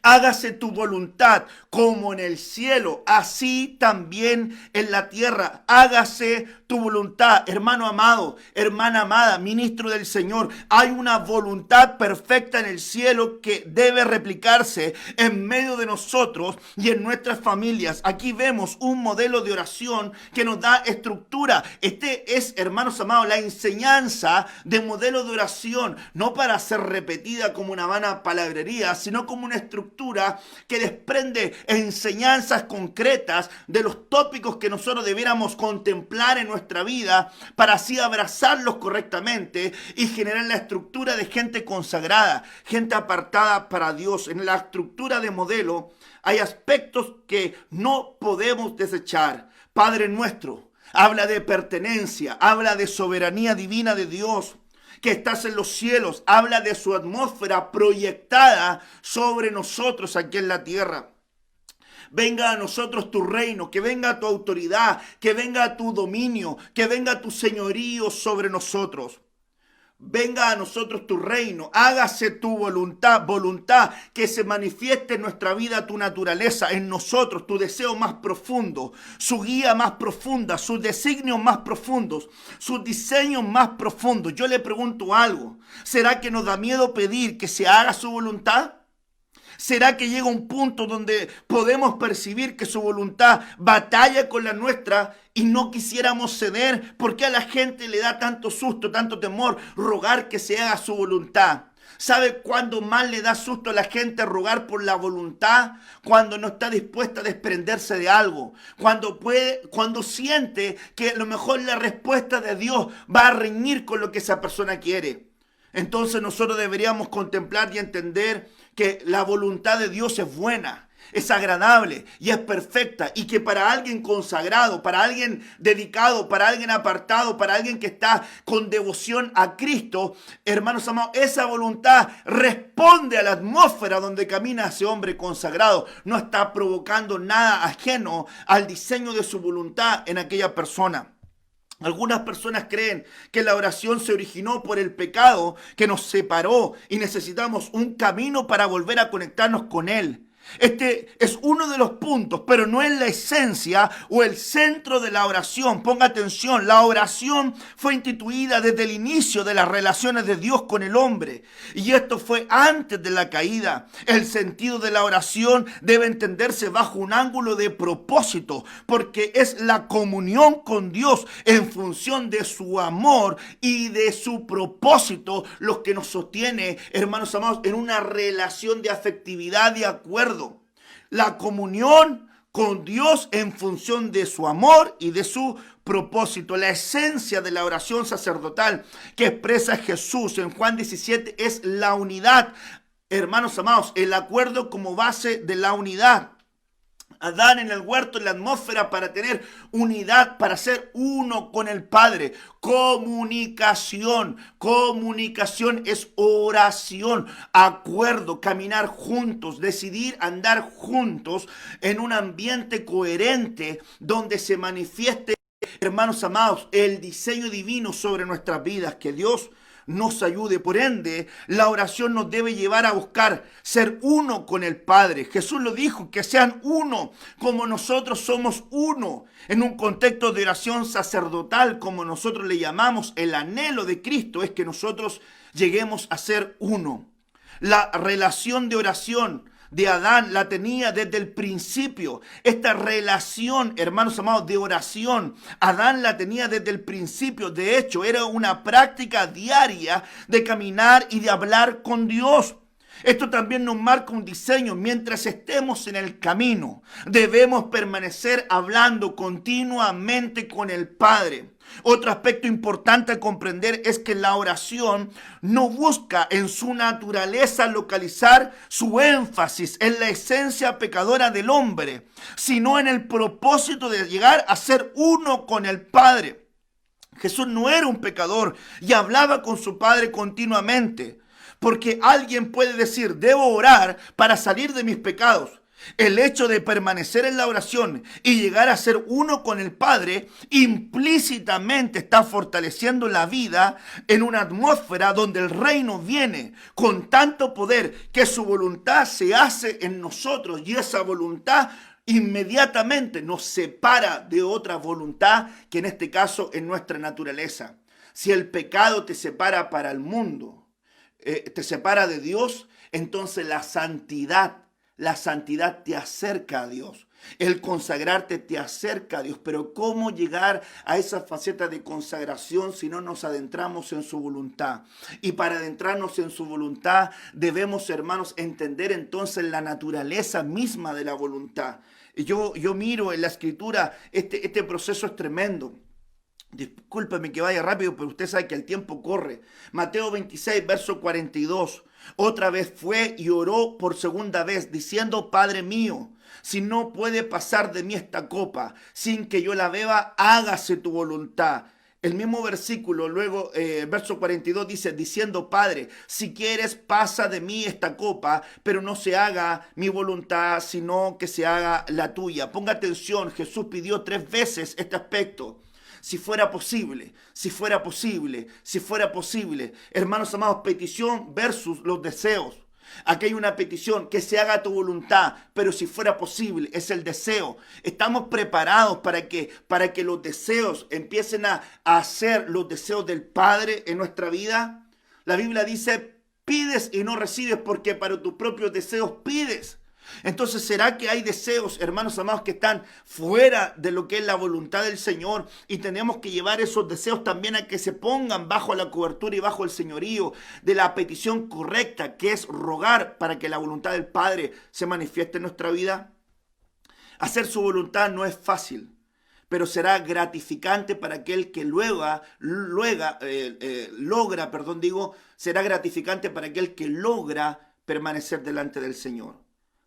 Speaker 3: Hágase tu voluntad como en el cielo, así también en la tierra. Hágase tu voluntad, hermano amado, hermana amada, ministro del Señor. Hay una voluntad perfecta en el cielo que debe replicarse en medio de nosotros y en nuestras familias. Aquí vemos un modelo de oración que nos da estructura. Este es, hermanos amados, la enseñanza de modelo de oración, no para ser repetida como una vana palabrería, sino como una estructura que desprende enseñanzas concretas de los tópicos que nosotros debiéramos contemplar en nuestra vida para así abrazarlos correctamente y generar la estructura de gente consagrada, gente apartada para Dios. En la estructura de modelo hay aspectos que no podemos desechar. Padre nuestro habla de pertenencia, habla de soberanía divina de Dios que estás en los cielos, habla de su atmósfera proyectada sobre nosotros aquí en la tierra. Venga a nosotros tu reino, que venga tu autoridad, que venga tu dominio, que venga tu señorío sobre nosotros. Venga a nosotros tu reino, hágase tu voluntad, voluntad que se manifieste en nuestra vida tu naturaleza, en nosotros, tu deseo más profundo, su guía más profunda, sus designios más profundos, sus diseños más profundos. Yo le pregunto algo, ¿será que nos da miedo pedir que se haga su voluntad? ¿Será que llega un punto donde podemos percibir que su voluntad batalla con la nuestra y no quisiéramos ceder? ¿Por qué a la gente le da tanto susto, tanto temor rogar que se haga su voluntad? ¿Sabe cuándo más le da susto a la gente rogar por la voluntad? Cuando no está dispuesta a desprenderse de algo. Cuando siente que a lo mejor la respuesta de Dios va a reñir con lo que esa persona quiere. Entonces nosotros deberíamos contemplar y entender que la voluntad de Dios es buena, es agradable y es perfecta, y que para alguien consagrado, para alguien dedicado, para alguien apartado, para alguien que está con devoción a Cristo, hermanos amados, esa voluntad responde a la atmósfera donde camina ese hombre consagrado. No está provocando nada ajeno al diseño de su voluntad en aquella persona. Algunas personas creen que la oración se originó por el pecado que nos separó y necesitamos un camino para volver a conectarnos con Él. Este es uno de los puntos, pero no es la esencia o el centro de la oración. Ponga atención, la oración fue instituida desde el inicio de las relaciones de Dios con el hombre. Y esto fue antes de la caída. El sentido de la oración debe entenderse bajo un ángulo de propósito, porque es la comunión con Dios en función de su amor y de su propósito lo que nos sostiene, hermanos amados, en una relación de afectividad y acuerdo. La comunión con Dios en función de su amor y de su propósito. La esencia de la oración sacerdotal que expresa Jesús en Juan 17 es la unidad. Hermanos amados, el acuerdo como base de la unidad. Adán en el huerto, en la atmósfera, para tener unidad, para ser uno con el Padre. Comunicación. Comunicación es oración, acuerdo, caminar juntos, decidir andar juntos en un ambiente coherente donde se manifieste, hermanos amados, el diseño divino sobre nuestras vidas. Que Dios nos ayude. Por ende, la oración nos debe llevar a buscar ser uno con el Padre. Jesús lo dijo, que sean uno como nosotros somos uno. En un contexto de oración sacerdotal, como nosotros le llamamos, el anhelo de Cristo es que nosotros lleguemos a ser uno. La relación de oración de Adán la tenía desde el principio. Esta relación, hermanos amados, de oración, Adán la tenía desde el principio. De hecho, era una práctica diaria de caminar y de hablar con Dios. Esto también nos marca un diseño. Mientras estemos en el camino, debemos permanecer hablando continuamente con el Padre. Otro aspecto importante a comprender es que la oración no busca en su naturaleza localizar su énfasis en la esencia pecadora del hombre, sino en el propósito de llegar a ser uno con el Padre. Jesús no era un pecador y hablaba con su Padre continuamente, porque alguien puede decir, debo orar para salir de mis pecados. El hecho de permanecer en la oración y llegar a ser uno con el Padre implícitamente está fortaleciendo la vida en una atmósfera donde el reino viene con tanto poder que su voluntad se hace en nosotros, y esa voluntad inmediatamente nos separa de otra voluntad, que en este caso es nuestra naturaleza. Si el pecado te separa para el mundo, te separa de Dios, entonces la santidad te acerca a Dios. El consagrarte te acerca a Dios. Pero ¿cómo llegar a esa faceta de consagración si no nos adentramos en su voluntad? Y para adentrarnos en su voluntad debemos, hermanos, entender entonces la naturaleza misma de la voluntad. Yo miro en la Escritura, este proceso es tremendo. Discúlpeme que vaya rápido, pero usted sabe que el tiempo corre. Mateo 26, verso 42. Otra vez fue y oró por segunda vez, diciendo, Padre mío, si no puede pasar de mí esta copa sin que yo la beba, hágase tu voluntad. El mismo versículo, luego, verso 42 dice, diciendo, Padre, si quieres, pasa de mí esta copa, pero no se haga mi voluntad, sino que se haga la tuya. Ponga atención, Jesús pidió 3 veces este aspecto. Si fuera posible, si fuera posible, si fuera posible. Hermanos amados, petición versus los deseos. Aquí hay una petición, que se haga tu voluntad, pero si fuera posible, es el deseo. Estamos preparados para que los deseos empiecen a hacer los deseos del Padre en nuestra vida. La Biblia dice, pides y no recibes porque para tus propios deseos pides. Entonces, ¿será que hay deseos, hermanos amados, que están fuera de lo que es la voluntad del Señor? Y tenemos que llevar esos deseos también a que se pongan bajo la cobertura y bajo el señorío de la petición correcta, que es rogar para que la voluntad del Padre se manifieste en nuestra vida. Hacer su voluntad no es fácil, pero será gratificante para aquel que será gratificante para aquel que logra permanecer delante del Señor.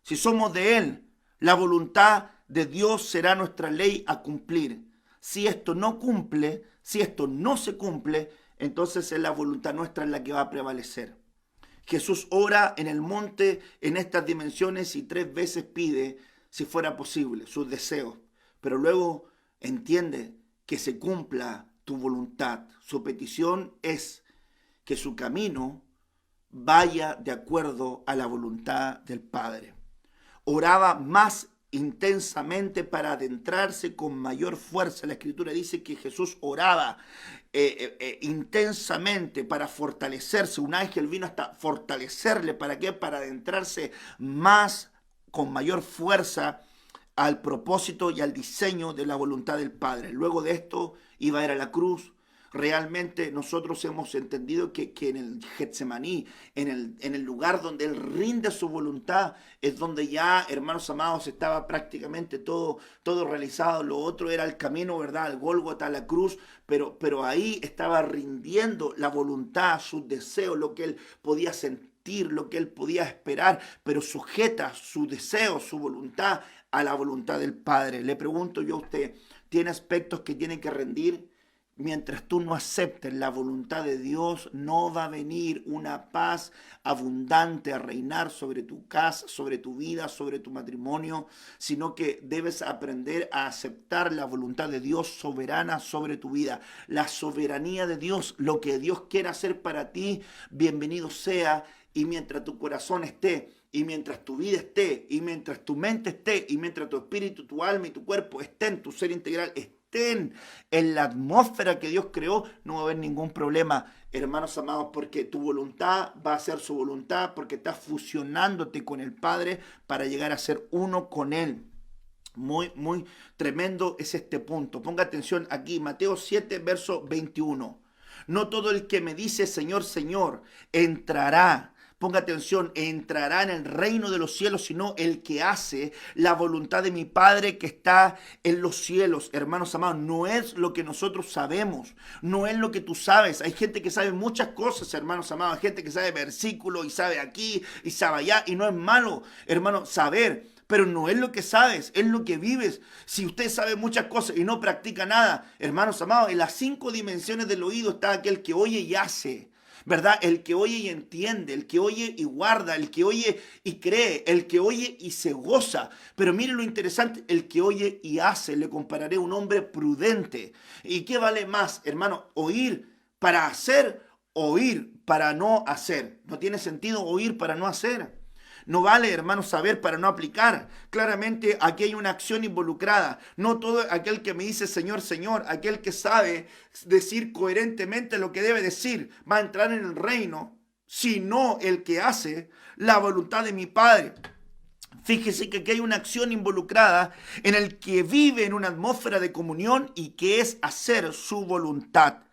Speaker 3: Si somos de Él, la voluntad de Dios será nuestra ley a cumplir. Si esto no se cumple, entonces es la voluntad nuestra en la que va a prevalecer. Jesús ora en el monte en estas dimensiones y 3 veces pide, si fuera posible, sus deseos. Pero luego entiende que se cumpla tu voluntad. Su petición es que su camino vaya de acuerdo a la voluntad del Padre. oraba más intensamente para adentrarse con mayor fuerza. La Escritura dice que Jesús oraba intensamente para fortalecerse. Un ángel vino hasta fortalecerle. ¿Para qué? Para adentrarse más, con mayor fuerza, al propósito y al diseño de la voluntad del Padre. Luego de esto iba a ir a la cruz. Realmente nosotros hemos entendido que en el Getsemaní, en el lugar donde Él rinde su voluntad, es donde ya, hermanos amados, estaba prácticamente todo realizado. Lo otro era el camino, ¿verdad?, al Gólgota, a la cruz, pero ahí estaba rindiendo la voluntad, sus deseos, lo que Él podía sentir, lo que Él podía esperar, pero sujeta su deseo, su voluntad a la voluntad del Padre. Le pregunto yo a usted, ¿tiene aspectos que tiene que rendir? Mientras tú no aceptes la voluntad de Dios, no va a venir una paz abundante a reinar sobre tu casa, sobre tu vida, sobre tu matrimonio, sino que debes aprender a aceptar la voluntad de Dios soberana sobre tu vida. La soberanía de Dios, lo que Dios quiera hacer para ti, bienvenido sea. Y mientras tu corazón esté, y mientras tu vida esté, y mientras tu mente esté, y mientras tu espíritu, tu alma y tu cuerpo estén, tu ser integral estén en la atmósfera que Dios creó, no va a haber ningún problema, hermanos amados, porque tu voluntad va a ser su voluntad, porque estás fusionándote con el Padre para llegar a ser uno con Él. Muy, muy tremendo es este punto. Ponga atención aquí, Mateo 7, verso 21. No todo el que me dice Señor, Señor, entrará. Ponga atención, entrará en el reino de los cielos, sino el que hace la voluntad de mi Padre que está en los cielos. Hermanos amados, no es lo que nosotros sabemos, no es lo que tú sabes. Hay gente que sabe muchas cosas, hermanos amados. Hay gente que sabe versículos y sabe aquí y sabe allá. Y no es malo, hermano, saber. Pero no es lo que sabes, es lo que vives. Si usted sabe muchas cosas y no practica nada, hermanos amados, en las 5 dimensiones del oído está aquel que oye y hace. ¿Verdad? El que oye y entiende, el que oye y guarda, el que oye y cree, el que oye y se goza. Pero mire lo interesante, el que oye y hace, le compararé a un hombre prudente. ¿Y qué vale más, hermano? ¿Oír para hacer, oír para no hacer? No tiene sentido oír para no hacer. No vale, hermano, saber para no aplicar. Claramente aquí hay una acción involucrada. No todo aquel que me dice Señor, Señor, aquel que sabe decir coherentemente lo que debe decir, va a entrar en el reino, sino el que hace la voluntad de mi Padre. Fíjese que aquí hay una acción involucrada en el que vive en una atmósfera de comunión y que es hacer su voluntad.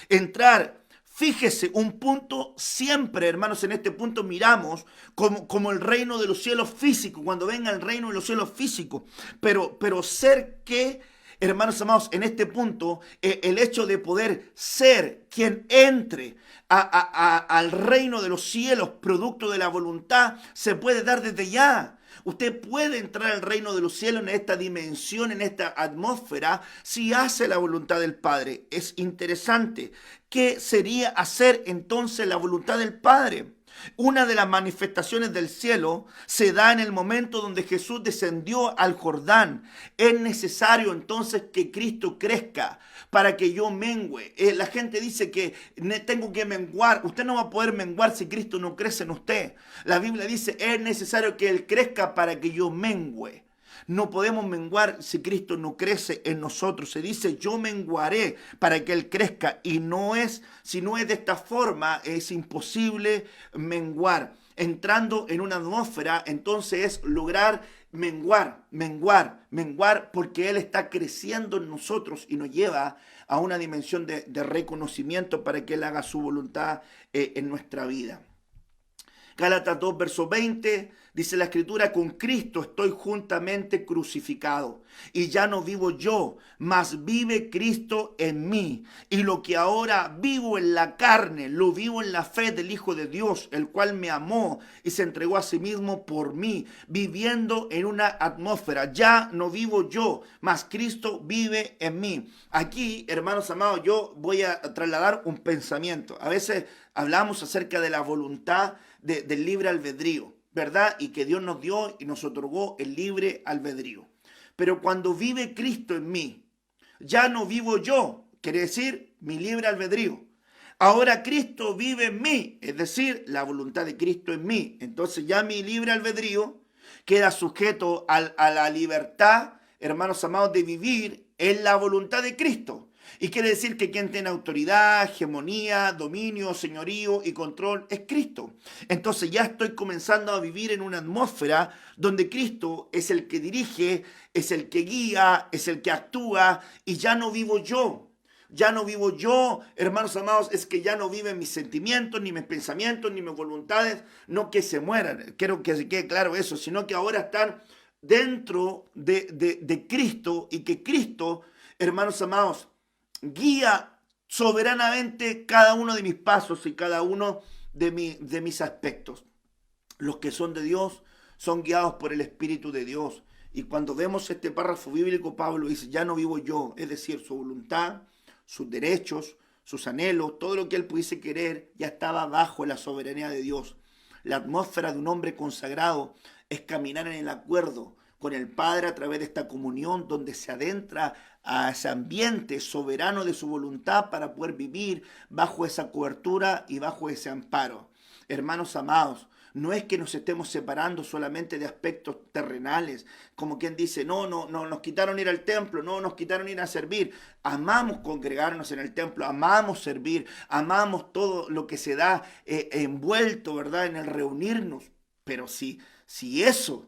Speaker 3: Entrar. Fíjese, un punto siempre, hermanos, en este punto miramos como el reino de los cielos físicos, cuando venga el reino de los cielos físicos, pero ser que, hermanos amados, en este punto, el hecho de poder ser quien entre al reino de los cielos, producto de la voluntad, se puede dar desde ya. Usted puede entrar al reino de los cielos en esta dimensión, en esta atmósfera, si hace la voluntad del Padre. Es interesante. ¿Qué sería hacer entonces la voluntad del Padre? Una de las manifestaciones del cielo se da en el momento donde Jesús descendió al Jordán. Es necesario entonces que Cristo crezca para que yo mengüe. La gente dice que tengo que menguar. Usted no va a poder menguar si Cristo no crece en usted. La Biblia dice, es necesario que Él crezca para que yo mengüe. No podemos menguar si Cristo no crece en nosotros. Se dice, yo menguaré para que Él crezca. Y si no es de esta forma, es imposible menguar. Entrando en una atmósfera, entonces es lograr menguar, porque Él está creciendo en nosotros y nos lleva a una dimensión de reconocimiento para que Él haga su voluntad en nuestra vida. Gálatas 2, verso 20, dice la Escritura, con Cristo estoy juntamente crucificado, y ya no vivo yo, mas vive Cristo en mí. Y lo que ahora vivo en la carne, lo vivo en la fe del Hijo de Dios, el cual me amó y se entregó a sí mismo por mí, viviendo en una atmósfera. Ya no vivo yo, mas Cristo vive en mí. Aquí, hermanos amados, yo voy a trasladar un pensamiento. A veces hablamos acerca de la voluntad del libre albedrío, ¿verdad? Y que Dios nos dio y nos otorgó el libre albedrío. Pero cuando vive Cristo en mí, ya no vivo yo, quiere decir mi libre albedrío. Ahora Cristo vive en mí, es decir, la voluntad de Cristo en mí. Entonces ya mi libre albedrío queda sujeto a la libertad, hermanos amados, de vivir en la voluntad de Cristo. Y quiere decir que quien tiene autoridad, hegemonía, dominio, señorío y control es Cristo. Entonces ya estoy comenzando a vivir en una atmósfera donde Cristo es el que dirige, es el que guía, es el que actúa, y ya no vivo yo. Ya no vivo yo, hermanos amados, es que ya no viven mis sentimientos, ni mis pensamientos, ni mis voluntades, no que se mueran. Quiero que se quede claro eso, sino que ahora están dentro de Cristo, y que Cristo, hermanos amados, guía soberanamente cada uno de mis pasos y cada uno de mis aspectos. Los que son de Dios son guiados por el Espíritu de Dios. Y cuando vemos este párrafo bíblico, Pablo dice, ya no vivo yo, es decir, su voluntad, sus derechos, sus anhelos, todo lo que él pudiese querer, ya estaba bajo la soberanía de Dios. La atmósfera de un hombre consagrado es caminar en el acuerdo con el Padre a través de esta comunión, donde se adentra a ese ambiente soberano de su voluntad para poder vivir bajo esa cobertura y bajo ese amparo. Hermanos amados, no es que nos estemos separando solamente de aspectos terrenales, como quien dice, no, nos quitaron ir al templo, no, nos quitaron ir a servir. Amamos congregarnos en el templo, amamos servir, amamos todo lo que se da envuelto, ¿verdad?, en el reunirnos. Pero si eso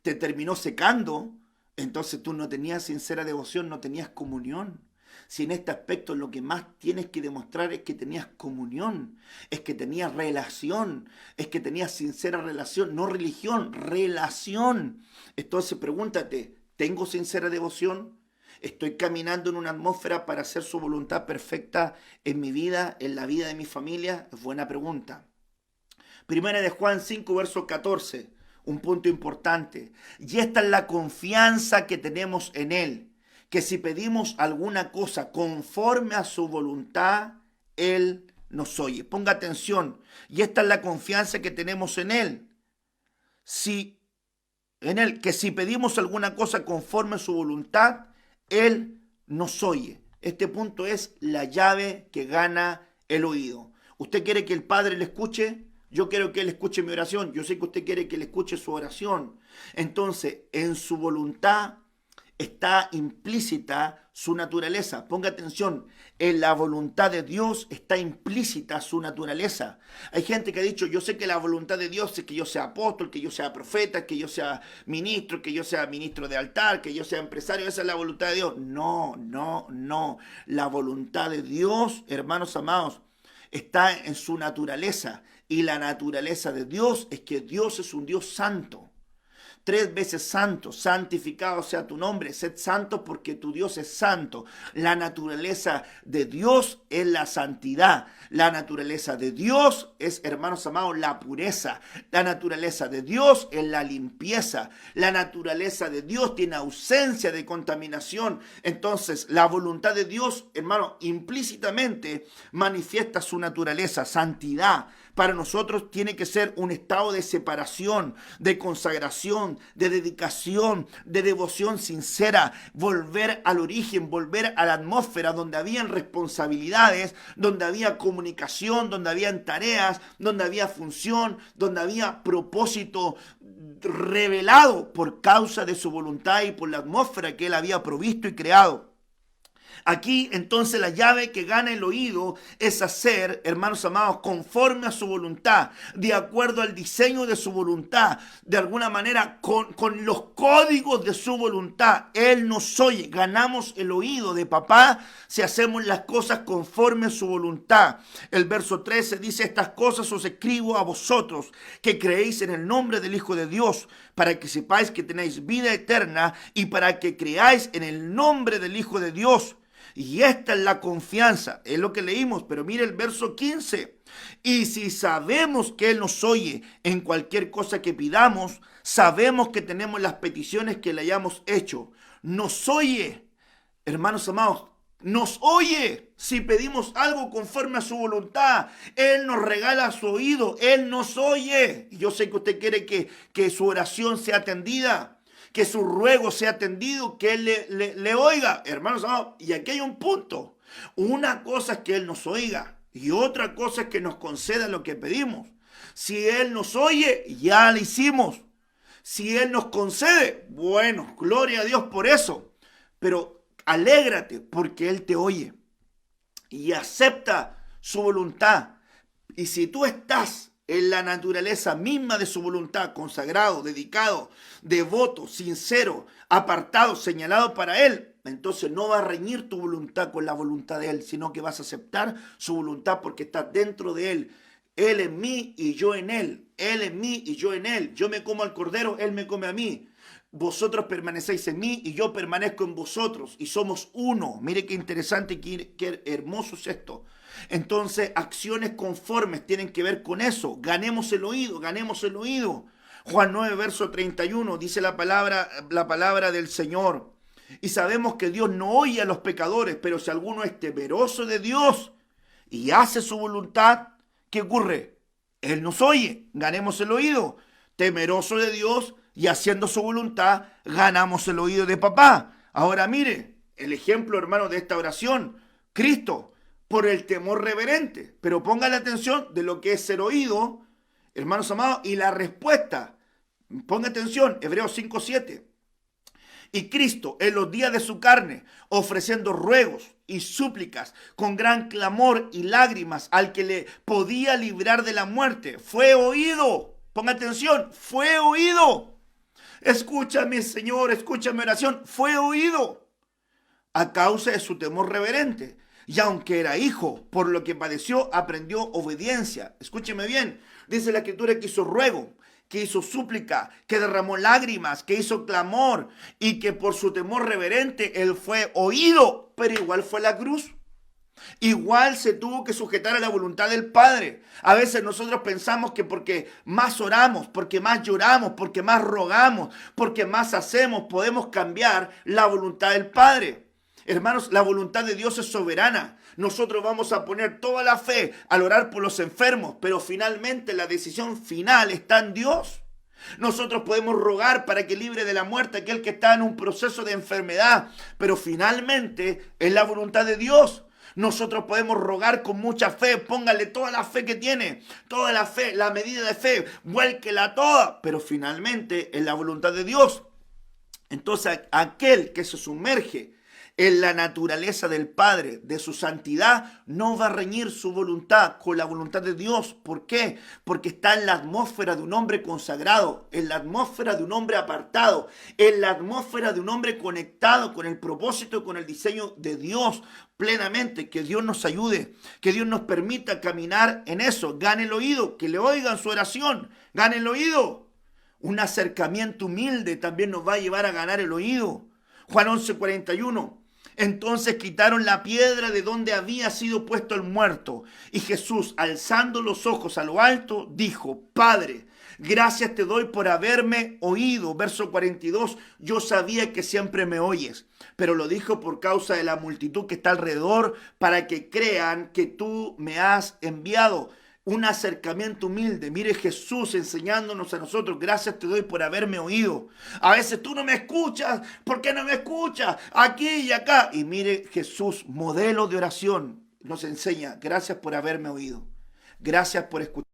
Speaker 3: te terminó secando, entonces tú no tenías sincera devoción, no tenías comunión. Si en este aspecto lo que más tienes que demostrar es que tenías comunión, es que tenías relación, es que tenías sincera relación, no religión, relación. Entonces pregúntate, ¿tengo sincera devoción? ¿Estoy caminando en una atmósfera para hacer su voluntad perfecta en mi vida, en la vida de mi familia? Es buena pregunta. Primera de Juan 5, verso 14, un punto importante. Y esta es la confianza que tenemos en Él, que si pedimos alguna cosa conforme a su voluntad, Él nos oye. Ponga atención. Y esta es la confianza que tenemos en Él. Que si pedimos alguna cosa conforme a su voluntad, Él nos oye. Este punto es la llave que gana el oído. ¿Usted quiere que el Padre le escuche? Yo quiero que Él escuche mi oración. Yo sé que usted quiere que Él escuche su oración. Entonces, en su voluntad está implícita su naturaleza. Ponga atención, en la voluntad de Dios está implícita su naturaleza. Hay gente que ha dicho, yo sé que la voluntad de Dios es que yo sea apóstol, que yo sea profeta, que yo sea ministro de altar, que yo sea empresario. Esa es la voluntad de Dios. No. La voluntad de Dios, hermanos amados, está en su naturaleza. Y la naturaleza de Dios es que Dios es un Dios santo. 3 veces santo, santificado sea tu nombre, sed santo porque tu Dios es santo. La naturaleza de Dios es la santidad. La naturaleza de Dios es, hermanos amados, la pureza. La naturaleza de Dios es la limpieza. La naturaleza de Dios tiene ausencia de contaminación. Entonces, la voluntad de Dios, hermano, implícitamente manifiesta su naturaleza, santidad. Para nosotros tiene que ser un estado de separación, de consagración, de dedicación, de devoción sincera, volver al origen, volver a la atmósfera donde habían responsabilidades, donde había comunicación, donde habían tareas, donde había función, donde había propósito revelado por causa de su voluntad y por la atmósfera que Él había provisto y creado. Aquí entonces la llave que gana el oído es hacer, hermanos amados, conforme a su voluntad, de acuerdo al diseño de su voluntad, de alguna manera con los códigos de su voluntad. Él nos oye, ganamos el oído de papá si hacemos las cosas conforme a su voluntad. El verso 13 dice, estas cosas os escribo a vosotros que creéis en el nombre del Hijo de Dios, para que sepáis que tenéis vida eterna y para que creáis en el nombre del Hijo de Dios. Y esta es la confianza, es lo que leímos, pero mire el verso 15. Y si sabemos que Él nos oye en cualquier cosa que pidamos, sabemos que tenemos las peticiones que le hayamos hecho. Nos oye, hermanos amados, nos oye si pedimos algo conforme a su voluntad. Él nos regala su oído, Él nos oye. Yo sé que usted quiere que su oración sea atendida, que su ruego sea atendido, que Él le oiga. Hermanos amados, y aquí hay un punto. Una cosa es que Él nos oiga y otra cosa es que nos conceda lo que pedimos. Si Él nos oye, ya lo hicimos. Si Él nos concede, bueno, gloria a Dios por eso. Pero alégrate porque Él te oye y acepta su voluntad. Y si tú estás en la naturaleza misma de su voluntad, consagrado, dedicado, devoto, sincero, apartado, señalado para Él, entonces no va a reñir tu voluntad con la voluntad de Él, sino que vas a aceptar su voluntad porque estás dentro de Él. Él en mí y yo en Él. Él en mí y yo en Él. Yo me como al cordero, Él me come a mí. Vosotros permanecéis en mí y yo permanezco en vosotros. Y somos uno. Mire qué interesante, qué hermoso es esto. Entonces, acciones conformes tienen que ver con eso. Ganemos el oído, ganemos el oído. Juan 9, verso 31, dice la palabra del Señor. Y sabemos que Dios no oye a los pecadores, pero si alguno es temeroso de Dios y hace su voluntad, ¿qué ocurre? Él nos oye, ganemos el oído. Temeroso de Dios y haciendo su voluntad, ganamos el oído de papá. Ahora mire, el ejemplo, hermano, de esta oración. Cristo, por el temor reverente. Pero ponga la atención de lo que es ser oído, hermanos amados, y la respuesta. Ponga atención, Hebreos 5:7. Y Cristo, en los días de su carne, ofreciendo ruegos y súplicas con gran clamor y lágrimas al que le podía librar de la muerte, fue oído. Ponga atención, fue oído. Escúchame, Señor, escúchame oración, fue oído a causa de su temor reverente. Y aunque era hijo, por lo que padeció, aprendió obediencia. Escúcheme bien, dice la Escritura que hizo ruego, que hizo súplica, que derramó lágrimas, que hizo clamor y que por su temor reverente él fue oído, pero igual fue la cruz. Igual se tuvo que sujetar a la voluntad del Padre. A veces nosotros pensamos que porque más oramos, porque más lloramos, porque más rogamos, porque más hacemos, podemos cambiar la voluntad del Padre. Hermanos, la voluntad de Dios es soberana. Nosotros vamos a poner toda la fe al orar por los enfermos, pero finalmente la decisión final está en Dios. Nosotros podemos rogar para que libre de la muerte aquel que está en un proceso de enfermedad, pero finalmente es la voluntad de Dios. Nosotros podemos rogar con mucha fe, póngale toda la fe que tiene, toda la fe, la medida de fe, vuélquela toda, pero finalmente es la voluntad de Dios. Entonces aquel que se sumerge en la naturaleza del Padre, de su santidad, no va a reñir su voluntad con la voluntad de Dios. ¿Por qué? Porque está en la atmósfera de un hombre consagrado, en la atmósfera de un hombre apartado, en la atmósfera de un hombre conectado con el propósito y con el diseño de Dios plenamente. Que Dios nos ayude, que Dios nos permita caminar en eso. Gane el oído, que le oigan su oración, gane el oído. Un acercamiento humilde también nos va a llevar a ganar el oído. Juan 11:41. Entonces quitaron la piedra de donde había sido puesto el muerto. Y Jesús, alzando los ojos a lo alto, dijo: Padre, gracias te doy por haberme oído. Verso 42, yo sabía que siempre me oyes, pero lo dijo por causa de la multitud que está alrededor, para que crean que tú me has enviado. Un acercamiento humilde. Mire Jesús enseñándonos a nosotros: gracias te doy por haberme oído. A veces tú no me escuchas. ¿Por qué no me escuchas? Aquí y acá. Y mire Jesús, modelo de oración, nos enseña: gracias por haberme oído. Gracias por escuchar.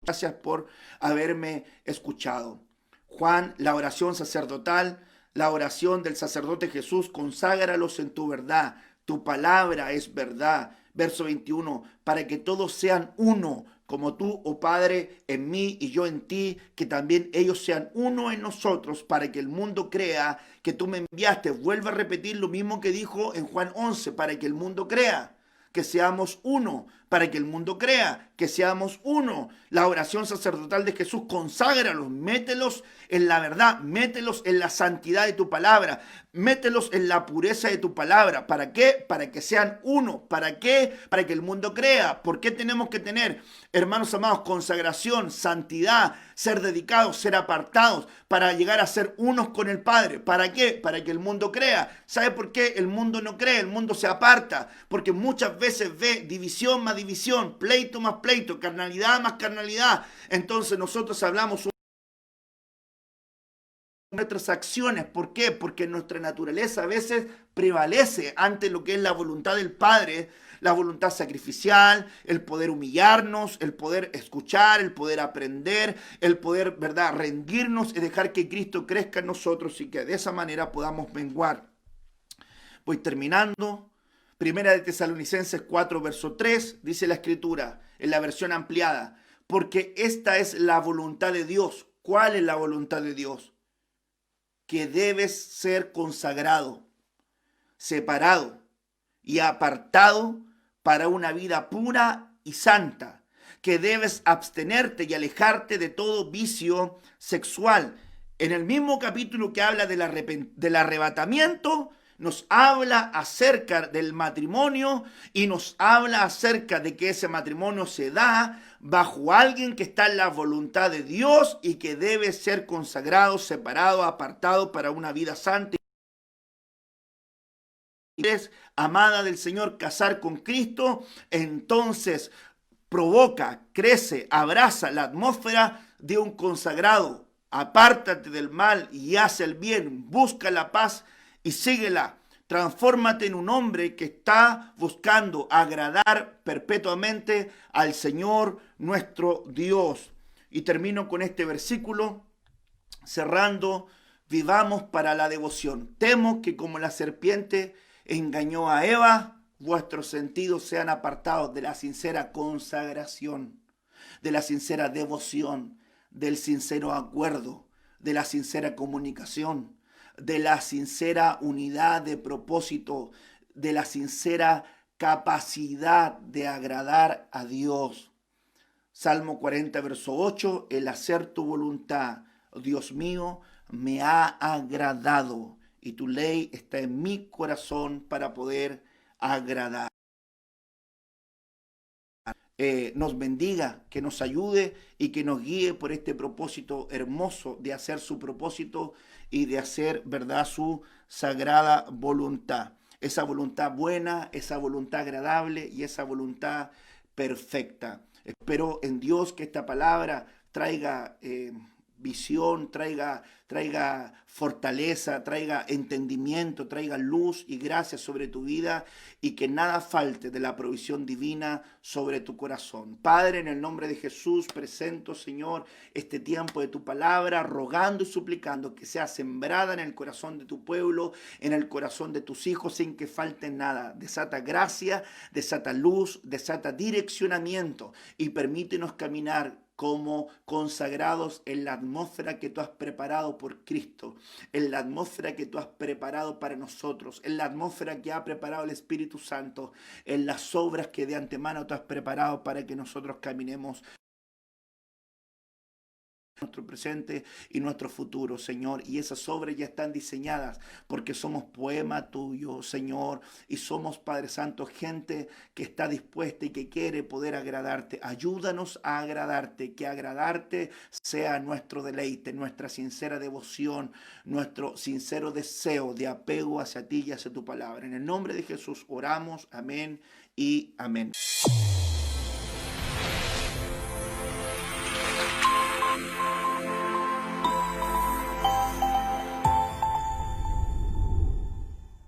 Speaker 3: Gracias por haberme escuchado. Juan, la oración sacerdotal, la oración del sacerdote Jesús: conságralos en tu verdad. Tu palabra es verdad. Verso 21, para que todos sean uno, como tú, oh Padre, en mí y yo en ti, que también ellos sean uno en nosotros, para que el mundo crea que tú me enviaste. Vuelve a repetir lo mismo que dijo en Juan 11, para que el mundo crea. Que seamos uno, para que el mundo crea, que seamos uno. La oración sacerdotal de Jesús: conságralos, mételos en la verdad, mételos en la santidad de tu palabra, mételos en la pureza de tu palabra. ¿Para qué? Para que sean uno. ¿Para qué? Para que el mundo crea. ¿Por qué tenemos que tener, hermanos amados, consagración, santidad, ser dedicados, ser apartados, para llegar a ser unos con el Padre? ¿Para qué? Para que el mundo crea. ¿Sabe por qué el mundo no cree? El mundo se aparta, porque muchas veces ve división más división, pleito más pleito, carnalidad más carnalidad. Entonces nosotros hablamos nuestras acciones. ¿Por qué? Porque nuestra naturaleza a veces prevalece ante lo que es la voluntad del Padre, la voluntad sacrificial, el poder humillarnos, el poder escuchar, el poder aprender, el poder, ¿verdad?, rendirnos y dejar que Cristo crezca en nosotros y que de esa manera podamos menguar. Voy terminando. Primera de Tesalonicenses 4, verso 3, dice la Escritura, en la versión ampliada, porque esta es la voluntad de Dios. ¿Cuál es la voluntad de Dios? Que debes ser consagrado, separado y apartado para una vida pura y santa, que debes abstenerte y alejarte de todo vicio sexual. En el mismo capítulo que habla del arrebatamiento, nos habla acerca del matrimonio y nos habla acerca de que ese matrimonio se da bajo alguien que está en la voluntad de Dios y que debe ser consagrado, separado, apartado para una vida santa. ¿Quieres, amada del Señor, casar con Cristo? Entonces provoca, crece, abraza la atmósfera de un consagrado. Apártate del mal y haz el bien, busca la paz y síguela. Transfórmate en un hombre que está buscando agradar perpetuamente al Señor nuestro Dios. Y termino con este versículo, cerrando: vivamos para la devoción. Temo que como la serpiente engañó a Eva, vuestros sentidos sean apartados de la sincera consagración, de la sincera devoción, del sincero acuerdo, de la sincera comunicación, de la sincera unidad de propósito, de la sincera capacidad de agradar a Dios. Salmo 40, verso 8, el hacer tu voluntad, Dios mío, me ha agradado y tu ley está en mi corazón para poder agradar. Nos bendiga, que nos ayude y que nos guíe por este propósito hermoso de hacer su propósito y de hacer, ¿verdad?, su sagrada voluntad. Esa voluntad buena, esa voluntad agradable y esa voluntad perfecta. Espero en Dios que esta palabra traiga visión, traiga fortaleza, traiga entendimiento, traiga luz y gracia sobre tu vida y que nada falte de la provisión divina sobre tu corazón. Padre, en el nombre de Jesús, presento, Señor, este tiempo de tu palabra, rogando y suplicando que sea sembrada en el corazón de tu pueblo, en el corazón de tus hijos, sin que falte nada. Desata gracia, desata luz, desata direccionamiento y permítenos caminar como consagrados en la atmósfera que tú has preparado por Cristo, en la atmósfera que tú has preparado para nosotros, en la atmósfera que ha preparado el Espíritu Santo, en las obras que de antemano tú has preparado para que nosotros caminemos nuestro presente y nuestro futuro, Señor, y esas obras ya están diseñadas porque somos poema tuyo, Señor, y somos, Padre Santo, gente que está dispuesta y que quiere poder agradarte. Ayúdanos a agradarte, que agradarte sea nuestro deleite, nuestra sincera devoción, nuestro sincero deseo de apego hacia ti y hacia tu palabra. En el nombre de Jesús oramos, amén y amén.